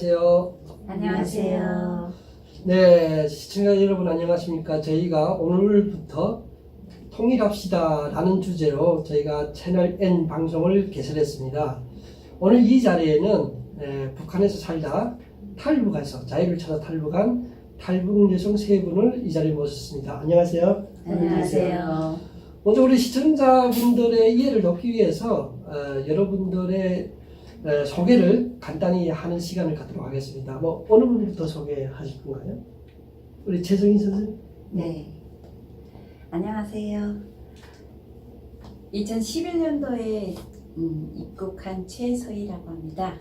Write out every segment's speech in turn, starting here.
안녕하세요. 안녕하세요. 네, 시청자 여러분 안녕하십니까? 저희가 오늘부터 통일합시다 라는 주제로 저희가 채널 N 방송을 개설했습니다. 오늘 이 자리에는 북한에서 살다 탈북해서 자유를 찾아 탈북한 탈북 여성 세 분을 이 자리에 모셨습니다. 안녕하세요. 안녕하세요. 먼저 우리 시청자분들의 이해를 돕기 위해서 여러분들의 소개를 간단히 하는 시간을 갖도록 하겠습니다. 어느 분부터 소개하실 건가요? 우리 최정희 선생님. 네. 안녕하세요. 2011년도에 입국한 최서희라고 합니다.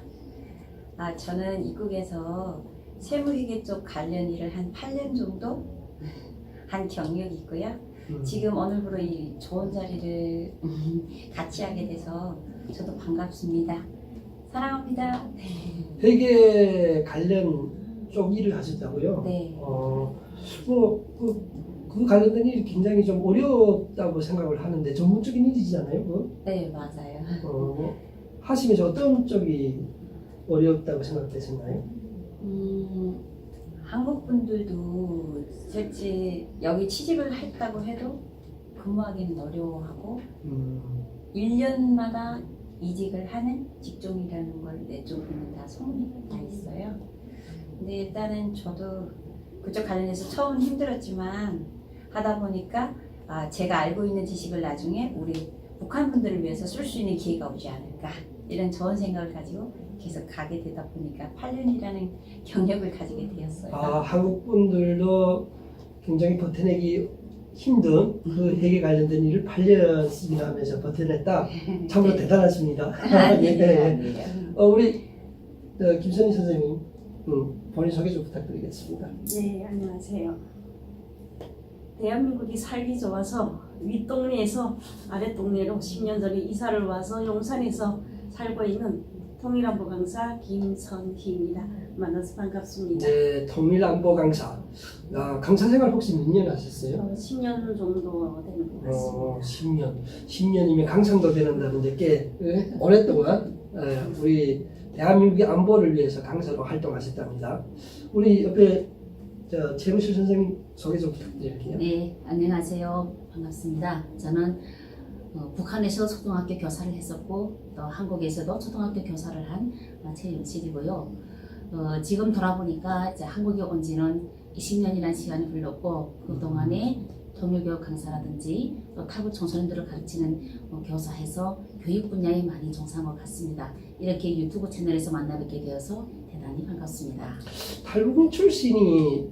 저는 입국에서 세무회계 쪽 관련 일을 한 8년 정도 한 경력이 있고요. 지금 오늘부로 이 좋은 자리를 같이 하게 돼서 저도 반갑습니다. 사랑합니다. 회계 관련 쪽 일을 하셨다고요? 네. 그 관련된 일이 굉장히 좀 어렵다고 생각을 하는데 전문적인 일이잖아요, 그거? 네, 맞아요. 하시면서 어떤 쪽이 어렵다고 생각되셨나요? 한국 분들도 실제 여기 취직을 했다고 해도 근무하기는 어려워하고 1년마다 이직을 하는 직종이라는 걸 내 쪽으로는 다 소문이 다 있어요. 근데 일단은 저도 그쪽 관련해서 처음 힘들었지만 하다 보니까 제가 알고 있는 지식을 나중에 우리 북한 분들을 위해서 쓸 수 있는 기회가 오지 않을까 이런 좋은 생각을 가지고 계속 가게 되다 보니까 8년이라는 경력을 가지게 되었어요. 한국 분들도 굉장히 버텨내기 힘든 그 회계 관련된 일을 8년씩이나 하면서 버텨냈다. 참으로 네. 대단하십니다. 네. 우리 김선희 선생님 본인 소개 좀 부탁드리겠습니다. 네, 안녕하세요. 대한민국이 살기 좋아서 윗동네에서 아랫동네로 10년 전에 이사를 와서 용산에서 살고 있는 통일안보 강사 김선희입니다. 만나서 반갑습니다. 네, 통일안보 강사. 강사 생활 혹시 몇 년 하셨어요? 10년 정도 되는 것 같습니다. 10년이면 강상도 되는다는 게 꽤 오랫동안 우리 대한민국의 안보를 위해서 강사로 활동하셨답니다. 우리 옆에 최무실 선생님 소개 좀 부탁드릴게요. 네, 안녕하세요. 반갑습니다. 저는 북한에서 초등학교 교사를 했었고 또 한국에서도 초등학교 교사를 한 최윤실이고요. 지금 돌아보니까 이제 한국에 온 지는 20년이라는 시간이 흘렀고 그동안에 통일교육 강사라든지 또 탈북 청소년들을 가르치는 교사해서 교육 분야에 많이 종사한 것 같습니다. 이렇게 유튜브 채널에서 만나뵙게 되어서 대단히 반갑습니다. 탈북민 출신이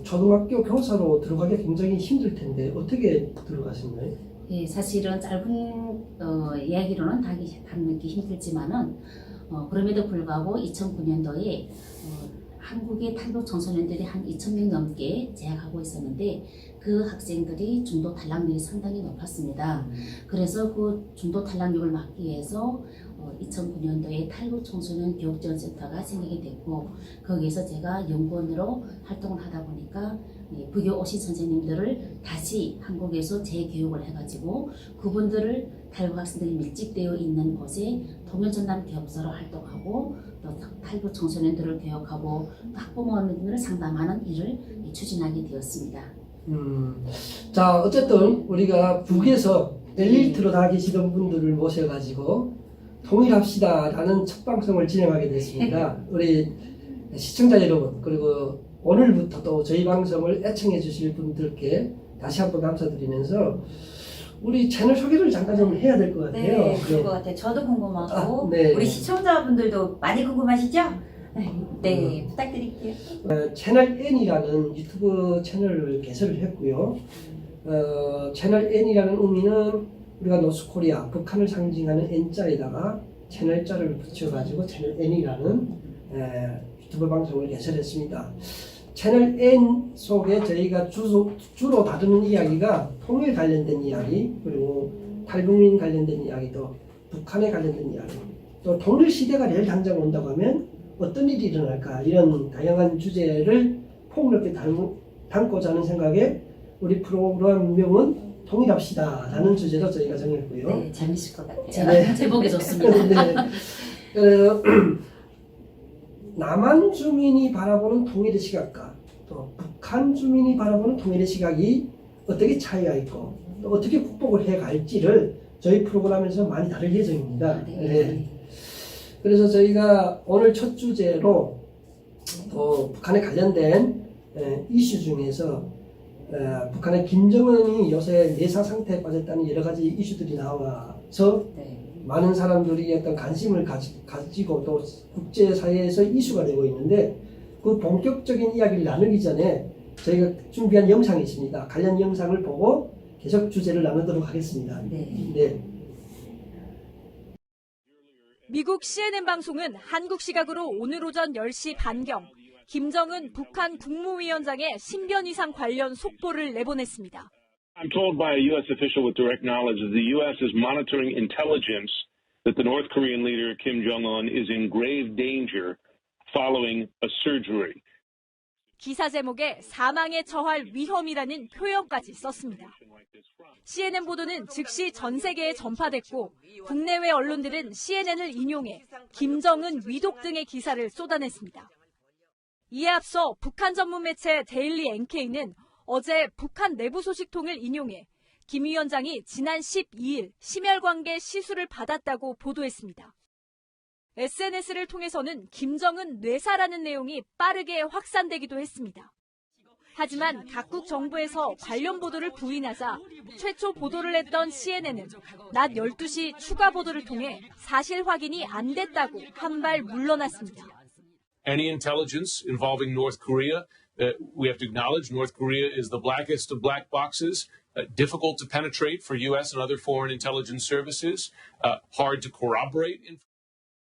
초등학교 교사로 들어가기 굉장히 힘들 텐데 어떻게 들어가셨나요? 예, 사실은 짧은 이야기로는 담기 힘들지만은 그럼에도 불구하고 2009년도에 한국의 탈북 청소년들이 한 2,000명 넘게 재학하고 있었는데 그 학생들이 중도 탈락률이 상당히 높았습니다. 그래서 그 중도 탈락률을 막기 위해서 2009년도에 탈북 청소년 교육지원센터가 생기게 됐고 거기에서 제가 연구원으로 활동을 하다 보니까 부교 오신 선생님들을 다시 한국에서 재교육을 해가지고 그분들을 탈북 학생들이 밀집되어 있는 곳에 통일전담 교육소로 활동하고 또 탈북 청소년들을 교육하고 학부모님들을 상담하는 일을 추진하게 되었습니다. 자, 어쨌든 우리가 북에서 엘리트로 다 계시던 분들을 모셔가지고 통일합시다라는 첫 방송을 진행하게 됐습니다. 우리 시청자 여러분 그리고 오늘부터 또 저희 방송을 애청해 주실 분들께 다시 한번 감사드리면서 우리 채널 소개를 잠깐 좀 해야 될 것 같아요. 네, 그럴 것 같아요. 저도 궁금하고 네. 우리 시청자분들도 많이 궁금하시죠? 네, 부탁드릴게요. 채널 N이라는 유튜브 채널을 개설을 했고요. 채널 N이라는 의미는 우리가 노스코리아, 북한을 상징하는 N자에다가 채널자를 붙여가지고 채널 N이라는 유튜브 방송을 개설했습니다. 채널 N 속에 저희가 주로 다루는 이야기가 통일 관련된 이야기, 그리고 탈북민 관련된 이야기도 북한에 관련된 이야기, 또 통일 시대가 내일 당장 온다고 하면 어떤 일이 일어날까 이런 다양한 주제를 폭넓게 담고자 하는 생각에 우리 프로그램명은 통일합시다라는 주제로 저희가 정했고요. 네, 재밌을 것 같아요. 네. 제목이 좋습니다. 네. 그래서 남한 주민이 바라보는 통일의 시각과 또 북한 주민이 바라보는 통일의 시각이 어떻게 차이가 있고 또 어떻게 극복을 해 갈지를 저희 프로그램에서 많이 다룰 예정입니다. 네. 네. 그래서 저희가 오늘 첫 주제로 또 북한에 관련된 이슈 중에서 북한의 김정은이 요새 내사 상태에 빠졌다는 여러 가지 이슈들이 나와서 네. 많은 사람들이 어떤 관심을 가지고 또 국제사회에서 이슈가 되고 있는데 그 본격적인 이야기를 나누기 전에 저희가 준비한 영상이 있습니다. 관련 영상을 보고 계속 주제를 나누도록 하겠습니다. 네. 네. 미국 CNN 방송은 한국 시각으로 오늘 오전 10시 반경 김정은 북한 국무위원장의 신변 이상 관련 속보를 내보냈습니다. I'm told by a U.S. official with direct knowledge that the U.S. is monitoring intelligence that the North Korean leader Kim Jong-un is in grave danger following a surgery. 기사 제목에 사망에 처할 위험이라는 표현까지 썼습니다. CNN 보도는 즉시 전 세계에 전파됐고 국내외 언론들은 CNN을 인용해 김정은 위독 등의 기사를 쏟아냈습니다. 이에 앞서 북한 전문 매체 데일리 NK는 어제 북한 내부 소식통을 인용해 김 위원장이 지난 12일 심혈관계 시술을 받았다고 보도했습니다. SNS를 통해서는 김정은 뇌사라는 내용이 빠르게 확산되기도 했습니다. 하지만 각국 정부에서 관련 보도를 부인하자 최초 보도를 했던 CNN은 낮 12시 추가 보도를 통해 사실 확인이 안 됐다고 한 발 물러났습니다. Any intelligence involving North Korea, we have to acknowledge North Korea is the blackest of black boxes, difficult to penetrate for U.S. and other foreign intelligence services, hard to corroborate.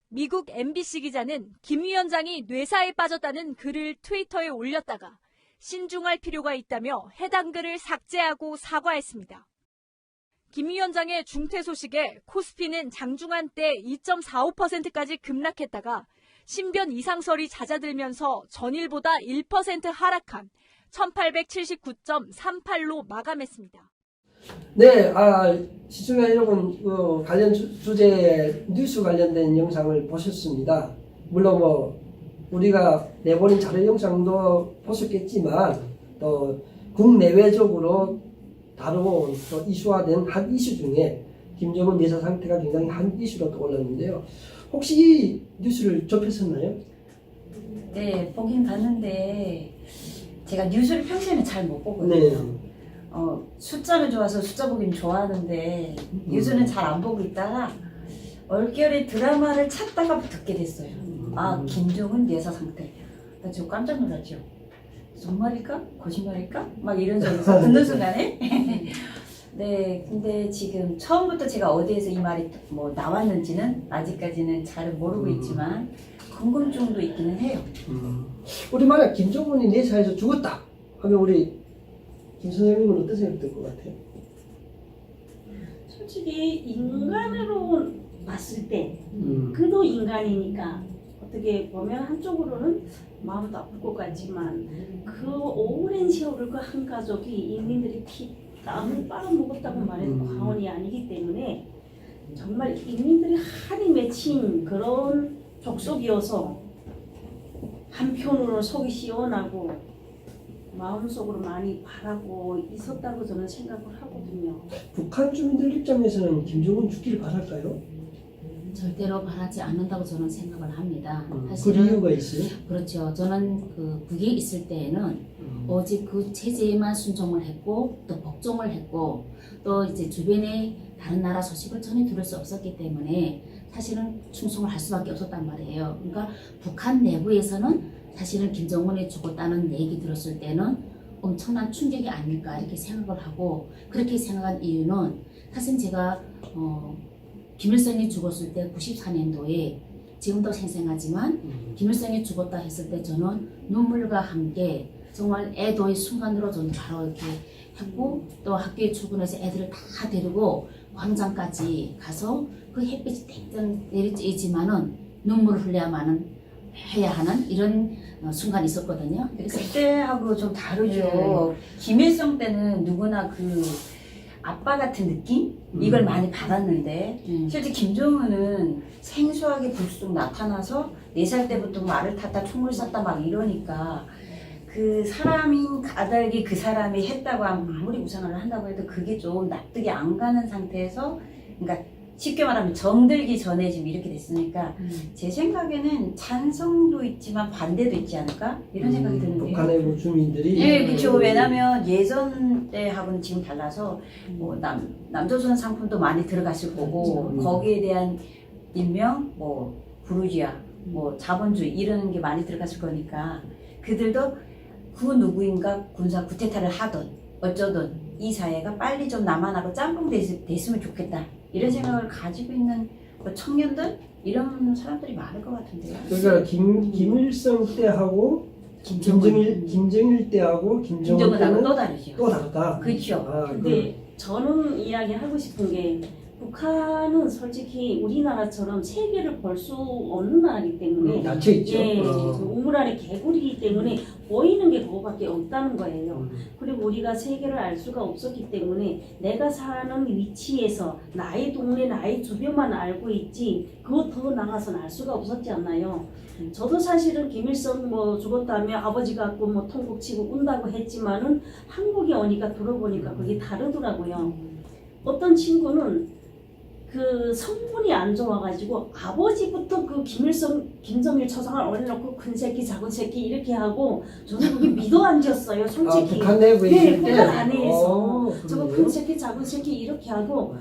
미국 MBC 기자는 김 위원장이 뇌사에 빠졌다는 글을 트위터에 올렸다가 신중할 필요가 있다며 해당 글을 삭제하고 사과했습니다. 김 위원장의 중퇴 소식에 코스피는 장중한 때 2.45%까지 급락했다가 신변 이상설이 잦아들면서 전일보다 1% 하락한 1879.38로 마감했습니다. 네, 시청자 여러분, 관련 주제 뉴스 관련된 영상을 보셨습니다. 물론 우리가 내보낸 자료 영상도 보셨겠지만 또 국내외적으로 다뤄온 또 이슈화된 한 이슈 중에 김정은 내사 상태가 굉장히 한 이슈로 떠올랐는데요. 혹시 이 뉴스를 접했었나요? 네, 보긴 봤는데 제가 뉴스를 평소에는 잘 못 보거든요. 네. 숫자는 좋아서 숫자 보기는 좋아하는데 뉴스는 잘 안 보고 있다가 얼결에 드라마를 찾다가 듣게 됐어요. 김정은 내사 상태. 나 지금 깜짝 놀랐죠. 정말일까? 거짓말일까? 막 이런 적에서 듣는 순간에 네, 근데 지금 처음부터 제가 어디에서 이 말이 나왔는지는 아직까지는 잘 모르고 있지만 궁금증도 있기는 해요. 우리 만약 김정은이 내사에서 죽었다 하면 우리 김 선생님은 어떤 생각 들 것 같아요? 솔직히 인간으로 봤을 때 그도 인간이니까 어떻게 보면 한쪽으로는 마음도 아플 것 같지만 그 오랜 세월을 그 한 가족이 인민들이 땀을 빨아먹었다고 말해도 과언이 아니기 때문에 정말 인민들이 한이 맺힌 그런 족속이어서 한편으로 속이 시원하고 마음속으로 많이 바라고 있었다고 저는 생각을 하거든요. 북한 주민들 입장에서는 김정은 죽기를 바랄까요? 절대로 바라지 않는다고 저는 생각을 합니다. 그 사실은 이유가 있어요? 그렇죠. 저는 그 북에 있을 때에는 오직 그 체제에만 순종을 했고 또 복종을 했고 또 이제 주변의 다른 나라 소식을 전혀 들을 수 없었기 때문에 사실은 충성을 할 수밖에 없었단 말이에요. 그러니까 북한 내부에서는 사실은 김정은이 죽었다는 얘기 들었을 때는 엄청난 충격이 아닐까 이렇게 생각을 하고 그렇게 생각한 이유는 사실 제가 김일성이 죽었을 때 94년도에 지금도 생생하지만 김일성이 죽었다 했을 때 저는 눈물과 함께 정말 애도의 순간으로 저는 바로 이렇게 했고 또 학교에 출근해서 애들을 다 데리고 광장까지 가서 그 햇빛이 땡땡 내리쬐지만은 눈물을 흘려야만은 해야 하는 이런 순간이 있었거든요. 그래서 그때하고 좀 다르죠. 김일성 때는 누구나 그 아빠 같은 느낌? 이걸 많이 받았는데 실제 김정은은 생소하게 불쑥 나타나서 4살 때부터 말을 탔다 총을 쐈다 막 이러니까 그 사람인 가닥이 그 사람이 했다고 하면 아무리 우상을 한다고 해도 그게 좀 납득이 안 가는 상태에서 그러니까 쉽게 말하면 정들기 전에 지금 이렇게 됐으니까 제 생각에는 찬성도 있지만 반대도 있지 않을까 이런 생각이 드는데요. 북한의 뭐 주민들이 네, 그렇죠. 왜냐하면 예전 때하고는 지금 달라서 뭐 남조선 상품도 많이 들어갔을 거고 거기에 대한 인명, 뭐 부르지아, 뭐 자본주의 이런 게 많이 들어갔을 거니까 그들도 그 누구인가 군사 쿠데타를 하던 어쩌든 이 사회가 빨리 좀 남한하고 짬뽕 됐으면 좋겠다 이런 생각을 가지고 있는 뭐 청년들 이런 사람들이 많을 것 같은데요. 그러니까 김일성 때하고 김정일 때하고 김정은 김정은하고 때는 또 다르죠. 또 다르다. 그렇죠. 아, 근데 저는 이야기하고 싶은 게 북한은 솔직히 우리나라처럼 세계를 볼 수 없는 나라이기 때문에 닫혀 있죠. 예, 그 우물 안에 개구리이기 때문에 보이는 게 그거밖에 없다는 거예요. 그리고 우리가 세계를 알 수가 없었기 때문에 내가 사는 위치에서 나의 동네, 나의 주변만 알고 있지 그거 더 나가서는 알 수가 없었지 않나요? 저도 사실은 김일성 뭐 죽었다며 아버지 갖고 뭐 통곡치고 운다고 했지만은 한국에 오니까 들어보니까 그게 다르더라고요. 어떤 친구는 그 성분이 안 좋아가지고 아버지부터 그 김정일 초상을 올려놓고 큰 새끼 작은 새끼 이렇게 하고 저는 그게 믿어 앉았어요 솔직히. 북한 내부에 네, 있을 때? 북한 안에서 저거 그러네요. 큰 새끼 작은 새끼 이렇게 하고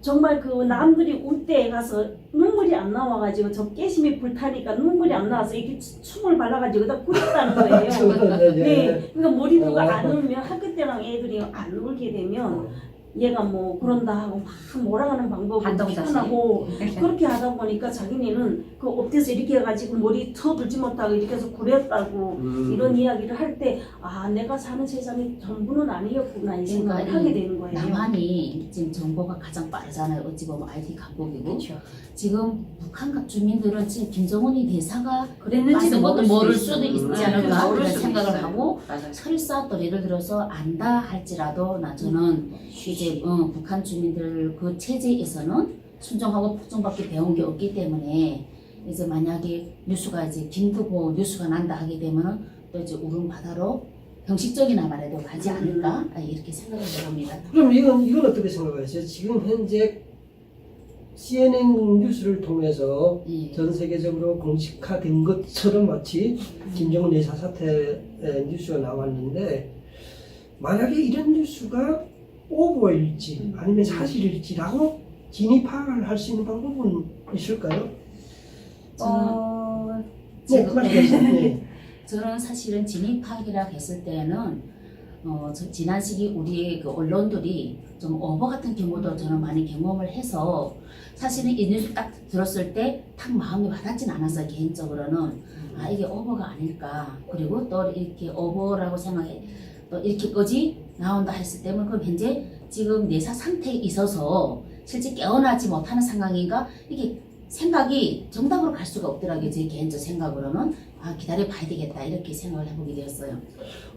정말 그 남들이 울 때 가서 눈물이 안 나와가지고 저 깨심이 불타니까 눈물이 안 나와서 이렇게 춤을 발라가지고 다 굴렸다는 거예요. 네, 그러니까 머리 들고 안 울면 학교 때랑 애들이 안 울게 되면 얘가 뭐 그런다 하고 막 몰아가는 방법을 반동자세. 표현하고 그렇게 하다 보니까 자기네는 그 엎드려서 이렇게 해가지고 머리 터 들지 못하고 이렇게 해서 구렸다고 이런 이야기를 할 때 아 내가 사는 세상이 전부는 아니었구나 이 생각을 그러니까 하게 되는 거예요. 남한이 지금 정보가 가장 빠르잖아요. 어찌 보면 IT 강국이고 그렇죠. 지금 북한 주민들은 지금 김정은이 대사가 그랬는지도 맞는 것도 모를 있죠. 수도 있지 네, 않을까 모를 그런 수도 생각을 있어요. 하고 맞아요. 설사 또 예를 들어서 안다 할지라도 저는 이제 북한 주민들 그 체제에서는 순종하고 복종밖에 배운 게 없기 때문에 이제 만약에 뉴스가 이제 긴급 뉴스가 난다 하게 되면은 또 이제 울음 바다로 형식적이나 말해도 가지 않을까 이렇게 생각을 해봅니다. 그럼 이건 어떻게 생각하세요? 지금 현재 CNN 뉴스를 통해서 예. 전 세계적으로 공식화된 것처럼 마치 김정은 내사 사태 뉴스가 나왔는데 만약에 이런 뉴스가 오버일지 아니면 사실일지라고 진위 파악을 할 수 있는 방법은 있을까요? 지금 말씀하세요. 저는 사실은 진입 파악이라 했을 때는 지난 시기 우리의 그 언론들이 좀 오버 같은 경우도 저는 많이 경험을 해서 사실은 이 뉴스 딱 들었을 때 딱 마음이 와닿진 않았어요. 개인적으로는 아 이게 오버가 아닐까 그리고 또 이렇게 오버라고 생각해 또 이렇게 거지 나온다 했을 때는 그럼 현재 지금 내사 상태에 있어서 실제 깨어나지 못하는 상황인가 이게 생각이 정답으로 갈 수가 없더라고요. 제 개인적 생각으로는 아 기다려 봐야 되겠다 이렇게 생각을 해보게 되었어요.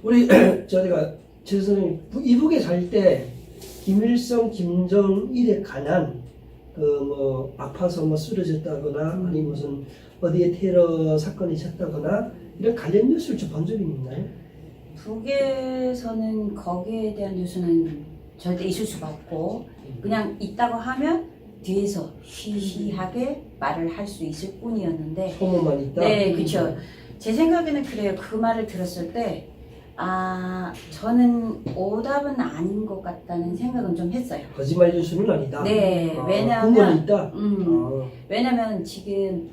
우리 저희가 최 선생님 이북에 살 때 김일성, 김정일에 관한 그 뭐 아파서 뭐 쓰러졌다거나 아니면 무슨 어디에 테러 사건이 있었다거나 이런 관련 뉴스를 좀 본 적이 있나요? 북에서는 거기에 대한 뉴스는 절대 있을 수가 없고 그냥 있다고 하면 뒤에서 희희하게 말을 할 수 있을 뿐이었는데 소문만 있다. 네, 그렇죠. 제 생각에는 그래요. 그 말을 들었을 때 저는 오답은 아닌 것 같다는 생각은 좀 했어요. 거짓말 뉴스는 아니다. 네, 근거는 왜냐하면 있다. 왜냐면 지금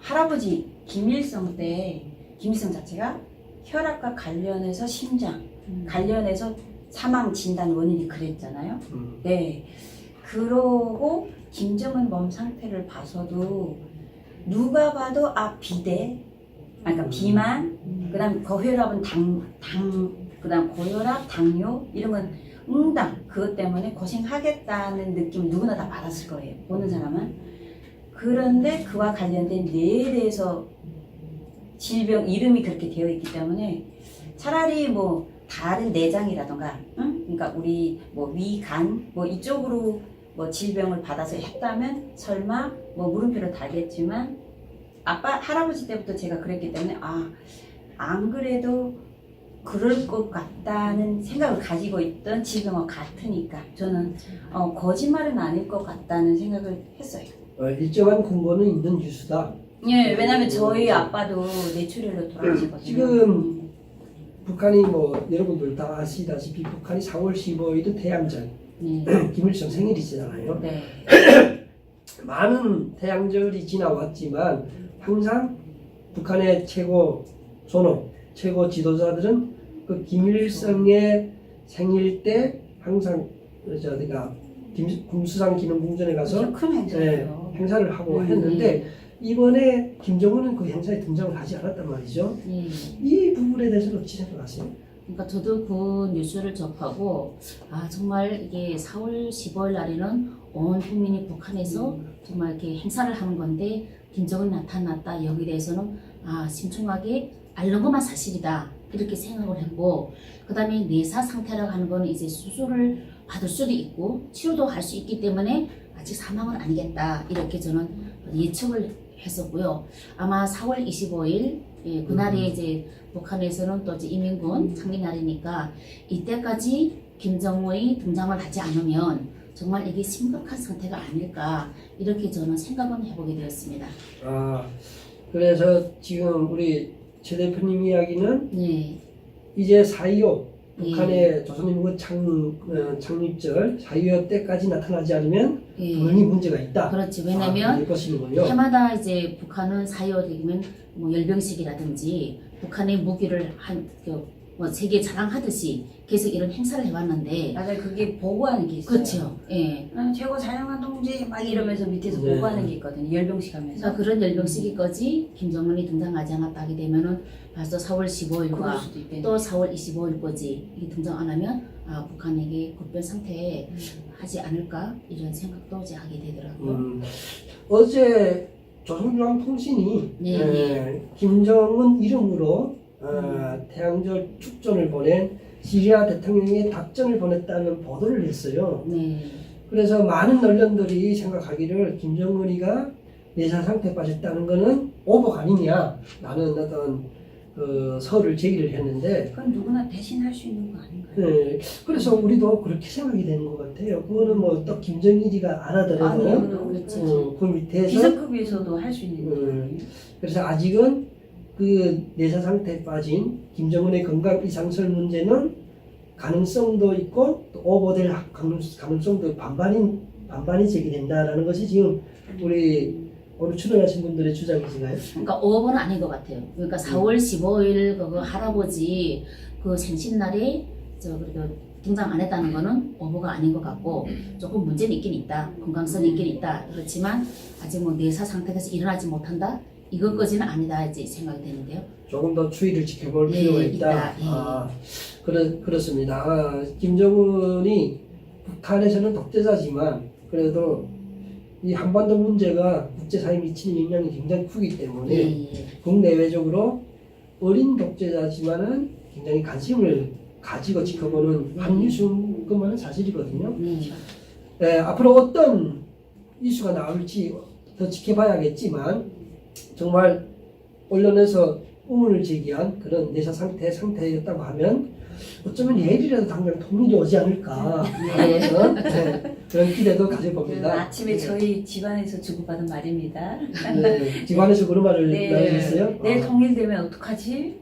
할아버지 김일성 때 김일성 자체가 혈압과 관련해서 심장 관련해서 사망 진단 원인이 그랬잖아요. 네. 그러고 김정은 몸 상태를 봐서도 누가 봐도 비대, 그러니까 비만, 그다음 고혈압은 그다음 고혈압, 당뇨 이런 건 응당 그것 때문에 고생하겠다는 느낌 누구나 다 받았을 거예요. 보는 사람은. 그런데 그와 관련된 뇌에 대해서 질병 이름이 그렇게 되어 있기 때문에 차라리 뭐 다른 내장이라던가, 그러니까 우리 뭐 위, 간 뭐 이쪽으로 뭐 질병을 받아서 했다면 설마 뭐 물음표를 달겠지만 아빠 할아버지 때부터 제가 그랬기 때문에 안 그래도 그럴 것 같다는 생각을 가지고 있던 지금과 같으니까 저는 거짓말은 아닐 것 같다는 생각을 했어요. 일정한 근거는 있는 뉴스다. 예, 왜냐면 저희 아빠도 뇌출혈로 돌아가시거든요. 지금 북한이 뭐 여러분들 다 아시다시피 북한이 4월 15일은 태양절, 네. 김일성 생일이잖아요. 네. 많은 태양절이 지나왔지만 항상 북한의 최고 존엄, 최고 지도자들은 그 김일성의 생일 때 항상 어디가 금수산 기념궁전에 가서 큰 행사예요. 행사를 하고 했는데 이번에 김정은은 그 행사에 등장을 하지 않았단 말이죠. 예. 이 부분에 대해서는 어찌 생각하세요? 그러니까 저도 그 뉴스를 접하고 정말 이게 4월 15일 날에는 온 국민이 북한에서 정말 이렇게 행사를 하는 건데 김정은이 나타났다. 여기에 대해서는 심중하게 앓는 것만 사실이다. 이렇게 생각을 했고 그 다음에 내사 상태라고 하는 거는 이제 수술을 받을 수도 있고 치료도 할 수 있기 때문에 아직 사망은 아니겠다. 이렇게 저는 예측을 했었고요. 아마 4월 25일 그날이 이제 북한에서는 또 이제 인민군 창립날이니까 이때까지 김정은이 등장을 하지 않으면 정말 이게 심각한 상태가 아닐까 이렇게 저는 생각은 해보게 되었습니다. 그래서 지금 우리 최 대표님 이야기는 네. 이제 4.25 북한의 조선인민군 창립절 4.25 때까지 나타나지 않으면 분명히 문제가 있다. 그렇지. 왜냐면 것이군요. 해마다 이제 북한은 4.25 되면 뭐 열병식이라든지 북한의 무기를 뭐 세계 자랑하듯이 계속 이런 행사를 해왔는데 맞아요. 그게 보고하는 게 있어요. 그렇죠. 예. 최고 사령관 동지 막 이러면서 밑에서 보고하는 게 있거든요. 열병식 하면서. 그러니까 그런 열병식이까지 김정은이 등장하지 않았다 하게 되면은 벌써 4월 15일과 또 4월 25일까지 이게 등장 안 하면 북한에게 급변 상태에 하지 않을까 이런 생각도 이제 하게 되더라고요. 어제 조선중앙통신이 김정은 이름으로 태양절 축전을 보낸 시리아 대통령의 답전을 보냈다는 보도를 했어요. 네. 그래서 많은 언론들이 생각하기를 김정은이가 내사 상태에 빠졌다는 것은 오복 아니냐라는 어떤 그 설을 제기를 했는데 그건 누구나 대신할 수 있는 거 아닌가요? 네, 그래서 우리도 그렇게 생각이 되는 것 같아요. 그거는 뭐 또 김정일이가 안 하더라도 그 밑에서 비서급에서도 할 수 있는 거예요. 그래서 아직은 그 내사 상태에 빠진 김정은의 건강 이상설 문제는 가능성도 있고 또 오버될 가능성도 반반이 제기된다라는 것이 지금 우리 오늘 출연하신 분들의 주장이신가요? 그러니까 오버는 아닌 것 같아요. 그러니까 4월 15일 그 할아버지 그 생신날에 그래도 등장 안 했다는 거는 오버가 아닌 것 같고 조금 문제는 있긴 있다. 건강성이 있긴 있다. 그렇지만 아직 뭐 내사 상태에서 일어나지 못한다. 이것까지는 아니다 이제 생각이 되는데요. 조금 더 추이를 지켜볼 필요가 있다. 그렇습니다. 김정은이 북한에서는 독재자지만 그래도 이 한반도 문제가 국제사회에 미치는 영향이 굉장히 크기 때문에 국내외적으로 어린 독재자지만은 굉장히 관심을 가지고 지켜보는 한 이슈인 것만은 사실이거든요. 앞으로 어떤 이슈가 나올지 더 지켜봐야겠지만 정말 언론에서 의문을 제기한 그런 내사 상태였다고 하면 어쩌면 내일이라도 당장 통일이 오지 않을까 그런 기대도 가져봅니다. 아침에 저희 집안에서 주고받은 말입니다. 집안에서 그런 말을 나누셨어요? 내일 통일되면 어떡하지?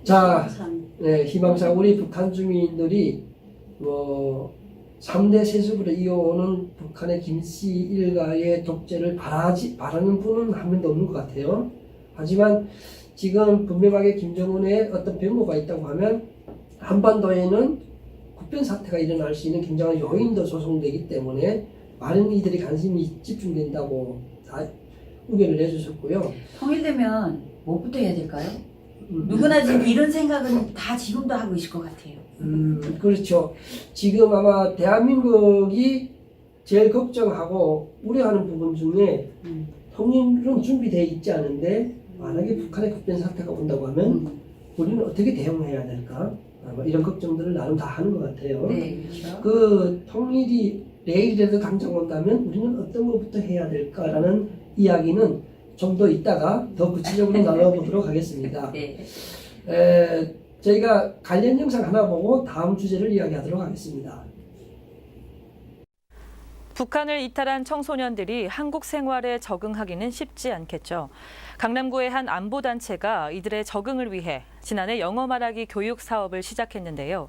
자, 희망사 우리 북한 주민들이 뭐 3대 세습으로 이어오는 북한의 김씨 일가의 독재를 바라는 분은 한 명도 없는 것 같아요. 하지만 지금 분명하게 김정은의 어떤 변모가 있다고 하면 한반도에는 국변 사태가 일어날 수 있는 굉장한 요인도 조성되기 때문에 많은 이들이 관심이 집중된다고 다 의견을 내주셨고요. 통일되면 뭐부터 해야 될까요? 누구나 지금 이런 생각은 다 지금도 하고 있을 것 같아요. 그렇죠. 지금 아마 대한민국이 제일 걱정하고 우려하는 부분 중에 통일은 준비되어 있지 않은데 만약에 북한의 급변 사태가 온다고 하면 우리는 어떻게 대응해야 될까? 아마 이런 걱정들을 나름 다 하는 것 같아요. 네, 그렇죠. 그 통일이 내일이라도 당장 온다면 우리는 어떤 것부터 해야 될까라는 이야기는 좀 더 이따가 더 구체적으로 나눠보도록 하겠습니다. 네. 저희가 관련 영상 하나 보고 다음 주제를 이야기하도록 하겠습니다. 북한을 이탈한 청소년들이 한국 생활에 적응하기는 쉽지 않겠죠. 강남구의 한 안보단체가 이들의 적응을 위해 지난해 영어 말하기 교육 사업을 시작했는데요.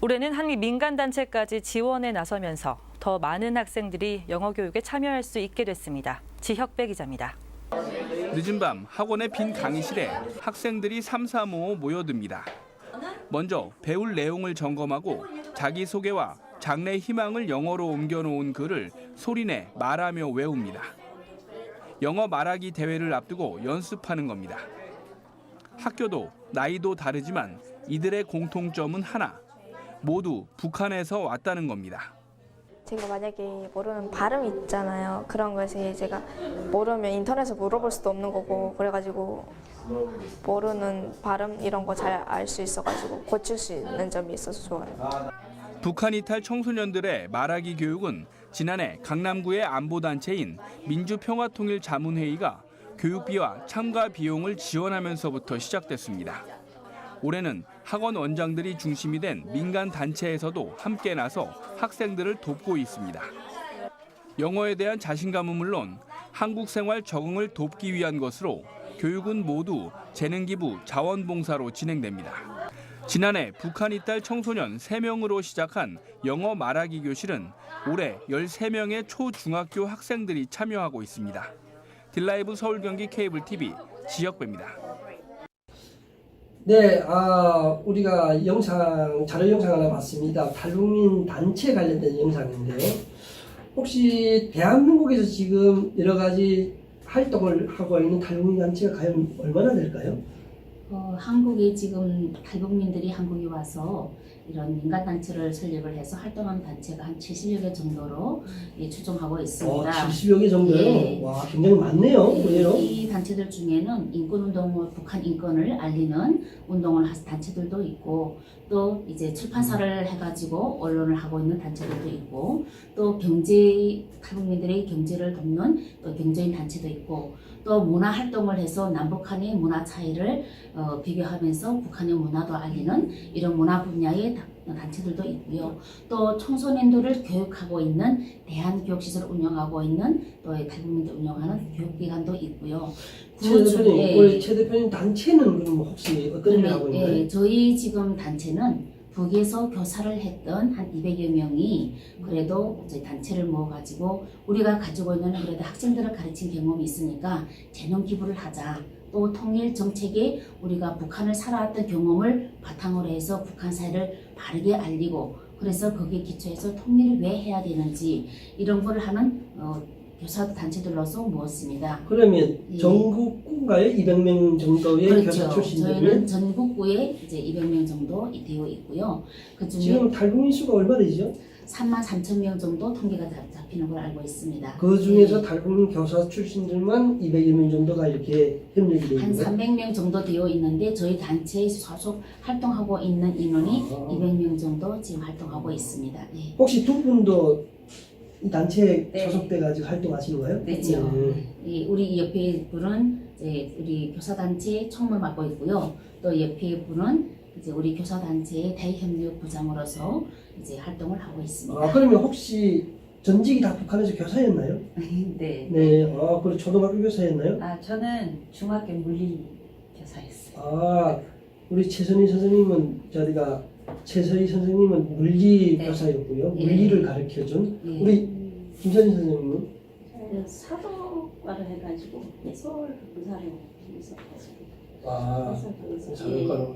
올해는 한 민간단체까지 지원에 나서면서 더 많은 학생들이 영어 교육에 참여할 수 있게 됐습니다. 지혁배 기자입니다. 늦은 밤 학원의 빈 강의실에 학생들이 삼삼오오 모여듭니다. 먼저 배울 내용을 점검하고 자기소개와 장래 희망을 영어로 옮겨놓은 글을 소리내 말하며 외웁니다. 영어 말하기 대회를 앞두고 연습하는 겁니다. 학교도 나이도 다르지만 이들의 공통점은 하나, 모두 북한에서 왔다는 겁니다. 제가 만약에 모르는 발음 있잖아요. 그런 것이 제가 모르면 인터넷에 물어볼 수도 없는 거고 그래가지고 모르는 발음 이런 거 잘 알 수 있어가지고 고칠 수 있는 점이 있어서 좋아요. 북한 이탈 청소년들의 말하기 교육은 지난해 강남구의 안보단체인 민주평화통일자문회의가 교육비와 참가 비용을 지원하면서부터 시작됐습니다. 올해는 학원 원장들이 중심이 된 민간 단체에서도 함께 나서 학생들을 돕고 있습니다. 영어에 대한 자신감은 물론 한국 생활 적응을 돕기 위한 것으로 교육은 모두 재능기부 자원봉사로 진행됩니다. 지난해 북한 이탈 청소년 3명으로 시작한 영어 말하기 교실은 올해 13명의 초중학교 학생들이 참여하고 있습니다. 딜라이브 서울 경기 케이블 TV 지혁배입니다. 네, 우리가 자료 영상 하나 봤습니다. 탈북민 단체 관련된 영상인데요. 혹시 대한민국에서 지금 여러 가지 활동을 하고 있는 탈북민 단체가 과연 얼마나 될까요? 한국에 지금 탈북민들이 한국에 와서 이런 민간단체를 설립을 해서 활동하는 단체가 한 70여 개 정도로 추정하고 있습니다. 70여 개 정도요? 네. 와, 굉장히 많네요. 의외로. 이 단체들 중에는 인권운동을, 북한 인권을 알리는 운동을 하는 단체들도 있고, 또 이제 출판사를 해가지고 언론을 하고 있는 단체들도 있고, 또 탈북민들의 경제를 돕는 또 경제인 단체도 있고, 또 문화 활동을 해서 남북한의 문화 차이를 비교하면서 북한의 문화도 알리는 이런 문화 분야의 단체들도 있고요. 또 청소년들을 교육하고 있는 대한교육시설을 운영하고 있는 또 탈북민들 운영하는 교육기관도 있고요. 최 대표님 단체는 그럼 혹시 어떤 일을 하고 있나요? 네, 저희 지금 단체는 북에서 교사를 했던 한 200여 명이 그래도 이제 단체를 모아가지고 우리가 가지고 있는 그래도 학생들을 가르친 경험이 있으니까 재능 기부를 하자. 또 통일 정책에 우리가 북한을 살아왔던 경험을 바탕으로 해서 북한 사회를 바르게 알리고 그래서 거기에 기초해서 통일을 왜 해야 되는지 이런 걸 하는 교사 단체들로서 모았습니다. 그러면 전국구인가요? 200명 정도의 그렇죠. 교사 출신들이? 저희는 전국구에 이제 200명 정도 되어 있고요. 그중에 지금 탈북민 수가 얼마 되죠? 33,000명 정도 통계가 잡히는 걸 알고 있습니다. 그 중에서 탈북민 교사 출신들만 200여 명 정도가 이렇게 협력이 되어 한 있나요? 300명 정도 되어 있는데 저희 단체에 소속 활동하고 있는 인원이 200명 정도 지금 활동하고 있습니다. 네. 혹시 두 분도 이 단체에 네. 소속돼가지고 활동하시는 거예요? 그렇죠. 우리 옆에 분은 이제 우리 교사단체 총무를 맡고 있고요. 또 옆에 분은 이제 우리 교사단체의 대협력부장으로서 이제 활동을 하고 있습니다. 그러면 혹시 전직이 다 북한에서 교사였나요? 네. 네. 그리고 초등학교 교사였나요? 저는 중학교 물리 교사였어요. 우리 최선희 선생님은 최서희 선생님은 물리 네. 교사였고요. 네. 물리를 가르쳐준 네. 우리 김선희 선생님은 사도과를 해가지고 해설 강사를 있었습니다.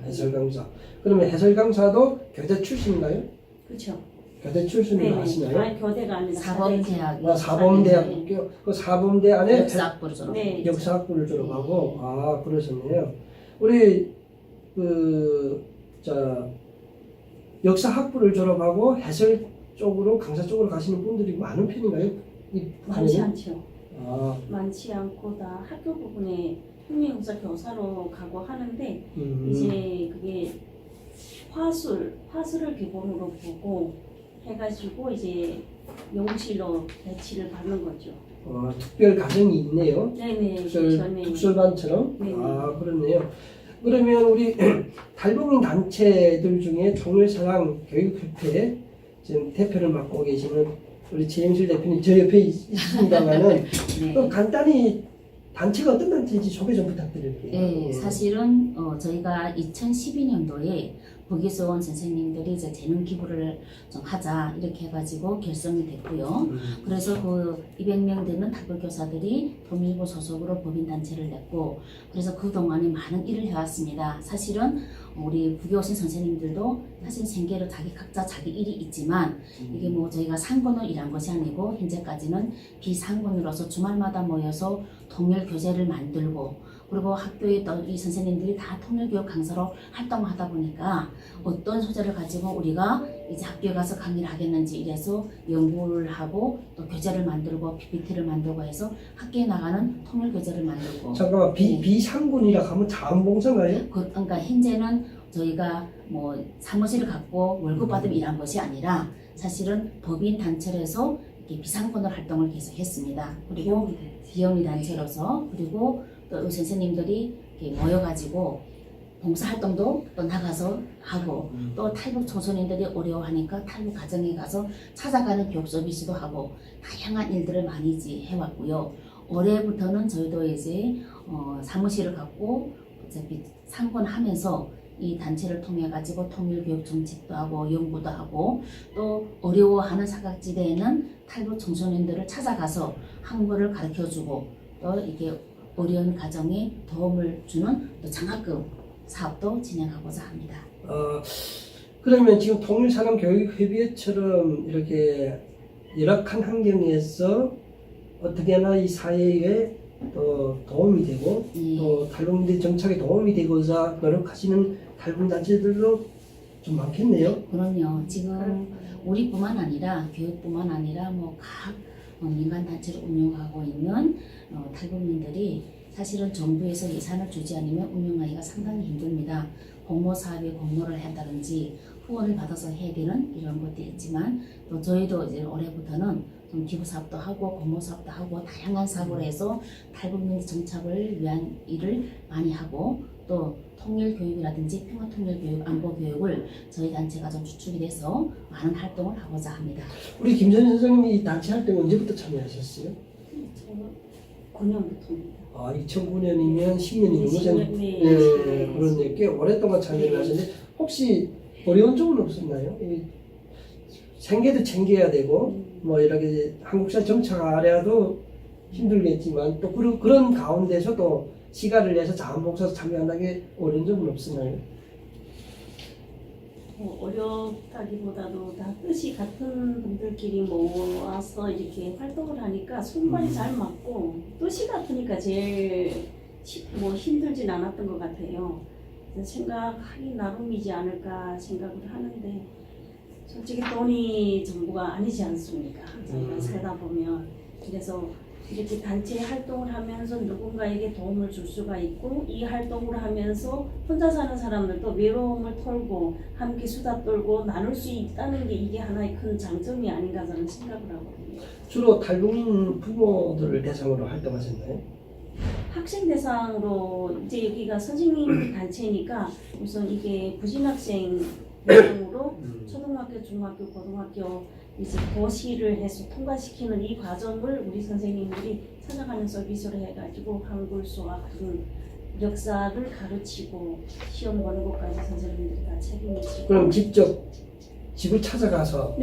해설 강사. 그러면 해설 강사도 교대 출신인가요? 그렇죠. 교대 출신을 하시나요? 교대가 아니라 사범대학. 사범대학교. 그 사범대 안에 역사학부를 졸업. 네. 역사학부를 졸업하고 그러셨네요. 우리 역사학부를 졸업하고 해설 쪽으로 강사 쪽으로 가시는 분들이 많은 편인가요? 많지 않죠. 많지 않고 다 학교 부분에 혁명역사 교사로 가고 하는데 이제 그게 화술을 기본으로 보고 해가지고 이제 연구실로 배치를 받는 거죠. 특별 과정이 있네요. 네네. 특설반처럼. 네네. 아, 그렇네요. 그러면 우리 탈북민 단체들 중에 통일사랑 교육협회 지금 대표를 맡고 계시는 우리 최영실 대표님 저 옆에 있습니다만은 네. 간단히 단체가 어떤 단체인지 소개 좀 부탁드릴게요. 네, 사실은 저희가 2012년도에 북에서 온 선생님들이 이제 재능 기부를 좀 하자 이렇게 해가지고 결성이 됐고요. 그래서 그 200명 되는 탈북 교사들이 통일부 소속으로 법인 단체를 냈고, 그래서 그 동안에 많은 일을 해왔습니다. 사실은 우리 북에 오신 선생님들도 사실 생계로 각자 자기 일이 있지만 이게 뭐 저희가 상권으로 일한 것이 아니고 현재까지는 비상권으로서 주말마다 모여서 통일 교재를 만들고, 그리고 학교에 또 이 선생님들이 다 통일교육 강사로 활동하다 보니까 어떤 소재를 가지고 우리가 이제 학교에 가서 강의를 하겠는지 이래서 연구를 하고 또 교재를 만들고 PPT를 만들고 해서 학교에 나가는 통일교재를 만들고. 잠깐만, 비상군이라 하면 자원봉사인가요? 그러니까 현재는 저희가 뭐 사무실을 갖고 월급 받으면 일한 것이 아니라 사실은 법인 단체에서 이렇게 비상권으로 활동을 계속했습니다. 그리고 비영리 단체로서, 그리고 또 선생님들이 이렇게 모여가지고 봉사활동도 또 나가서 하고, 또 탈북 청소년들이 어려워하니까 탈북 가정에 가서 찾아가는 교육 서비스도 하고 다양한 일들을 많이 해왔고요. 올해부터는 저희도 이제 사무실을 갖고 어차피 상권하면서 이 단체를 통해 가지고 통일교육 정책도 하고 연구도 하고, 또 어려워하는 사각지대에는 탈북 청소년들을 찾아가서 한국어를 가르쳐주고 또 이게 어려운 가정에 도움을 주는 또 장학금 사업도 진행하고자 합니다. 그러면 지금 통일산업교육협의회처럼 이렇게 열악한 환경에서 어떻게 하나 이 사회에 또 도움이 되고 또 탈북민들 정착에 도움이 되고자 노력하시는 탈북 단체들도 좀 많겠네요. 그럼요. 지금 우리뿐만 아니라 교육뿐만 아니라 뭐 각 민간 단체를 운영하고 있는 탈북민들이 사실은 정부에서 예산을 주지 않으면 운영하기가 상당히 힘듭니다. 공모 사업에 공모를 한다든지 후원을 받아서 해야 되는 이런 것도 있지만, 또 저희도 이제 올해부터는 좀 기부 사업도 하고 공모 사업도 하고 다양한 사업을 해서 탈북민 정착을 위한 일을 많이 하고, 또 통일 교육이라든지 평화 통일 교육, 안보 교육을 저희 단체가 좀 주축이 돼서 많은 활동을 하고자 합니다. 우리 김선희 선생님이 이 단체 활동 언제부터 참여하셨어요? 9년부터입니다. 2009년이면 10년이 넘어서 네, 그런데 꽤 오랫동안 참여를 하셨는데 혹시 어려운 점은 없었나요? 생계도 챙겨야 되고 뭐 이렇게 한국사 정착하려도 힘들겠지만 또 그런 가운데서 또 시간을 내서 자원봉사에 참여한다는 게 어려운 점은 없었나요? 어렵다기보다도 다 뜻이 같은 분들끼리 모아서 이렇게 활동을 하니까 손발이 잘 맞고 뜻이 같으니까 제일 힘들진 않았던 것 같아요. 생각하기 나름이지 않을까 생각을 하는데, 솔직히 돈이 전부가 아니지 않습니까? 저희가 살다 보면. 그래서 이렇게 단체 활동을 하면서 누군가에게 도움을 줄 수가 있고, 이 활동을 하면서 혼자 사는 사람들도 외로움을 털고 함께 수다 떨고 나눌 수 있다는 게 이게 하나의 큰 장점이 아닌가 저는 생각을 하거든요. 주로 탈북민 부모들을 대상으로 활동하셨나요? 학생 대상으로 이제 여기가 선생님 단체니까 우선 이게 부진학생 대상으로 초등학교, 중학교, 고등학교 이제 고시를 해서 통과시키는 이 과정을 우리 선생님들이 찾아가는 서비스를 해가지고 한글, 수학 등 역사를 가르치고 시험 보는 것까지 선생님들이 다 책임지고. 그럼 직접 집을 찾아가서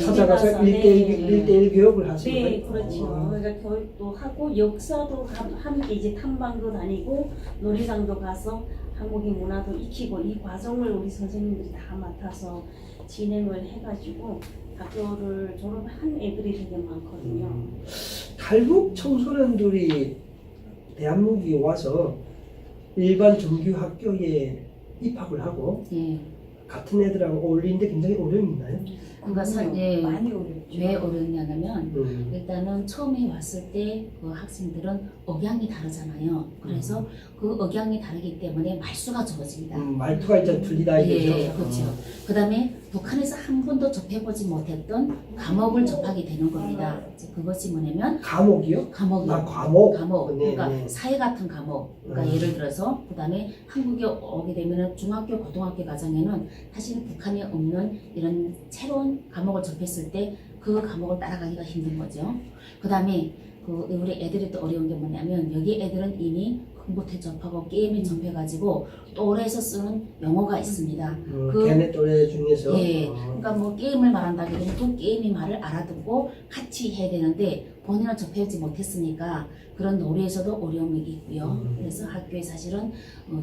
찾아가서 네. 1대1 교육을 하시는 거예요? 네, 그렇죠. 그러니까 교육도 하고 역사도 함께 이제 탐방도 다니고 놀이장도 가서 한국의 문화도 익히고, 이 과정을 우리 선생님들이 다 맡아서 진행을 해가지고 학교를 졸업한 애들이 되게 많거든요. 탈북 청소년들이 대한민국에 와서 일반 정규 학교에 입학을 하고 같은 애들하고 어울리는데 굉장히 어려움이 있나요? 그러니까 많이 어렵죠. 왜 어렵냐면 음. 일단은 처음에 왔을 때 그 학생들은 억양이 다르잖아요. 그래서 그 억양이 다르기 때문에 말수가 적어집니다. 말투가 이제 틀리다 이거죠. 예, 그렇죠. 그다음에 북한에서 한 번도 접해보지 못했던 과목을 접하게 되는 겁니다. 이제 그것이 뭐냐면 감옥이요? 과목이요. 아, 과목. 과목. 네, 그러니까 네. 사회 같은 과목. 그러니까 예를 들어서 그다음에 한국에 오게 되면은 중학교, 고등학교 과정에는 사실 북한에 없는 이런 새로운 과목을 접했을 때 그 과목을 따라가기가 힘든 거죠. 그다음에 그 우리 애들이 또 어려운 게 뭐냐면 여기 애들은 이미 컴퓨터 접하고 게임에 접해가지고 또래에서 쓰는 용어가 있습니다. 걔네 또래 중에서. 예, 그러니까 뭐 게임을 말한다 그러면 그 게임의 말을 알아듣고 같이 해야 되는데 본인은 접하지 못했으니까 그런 놀이에서도 어려움이 있고요. 그래서 학교에 사실은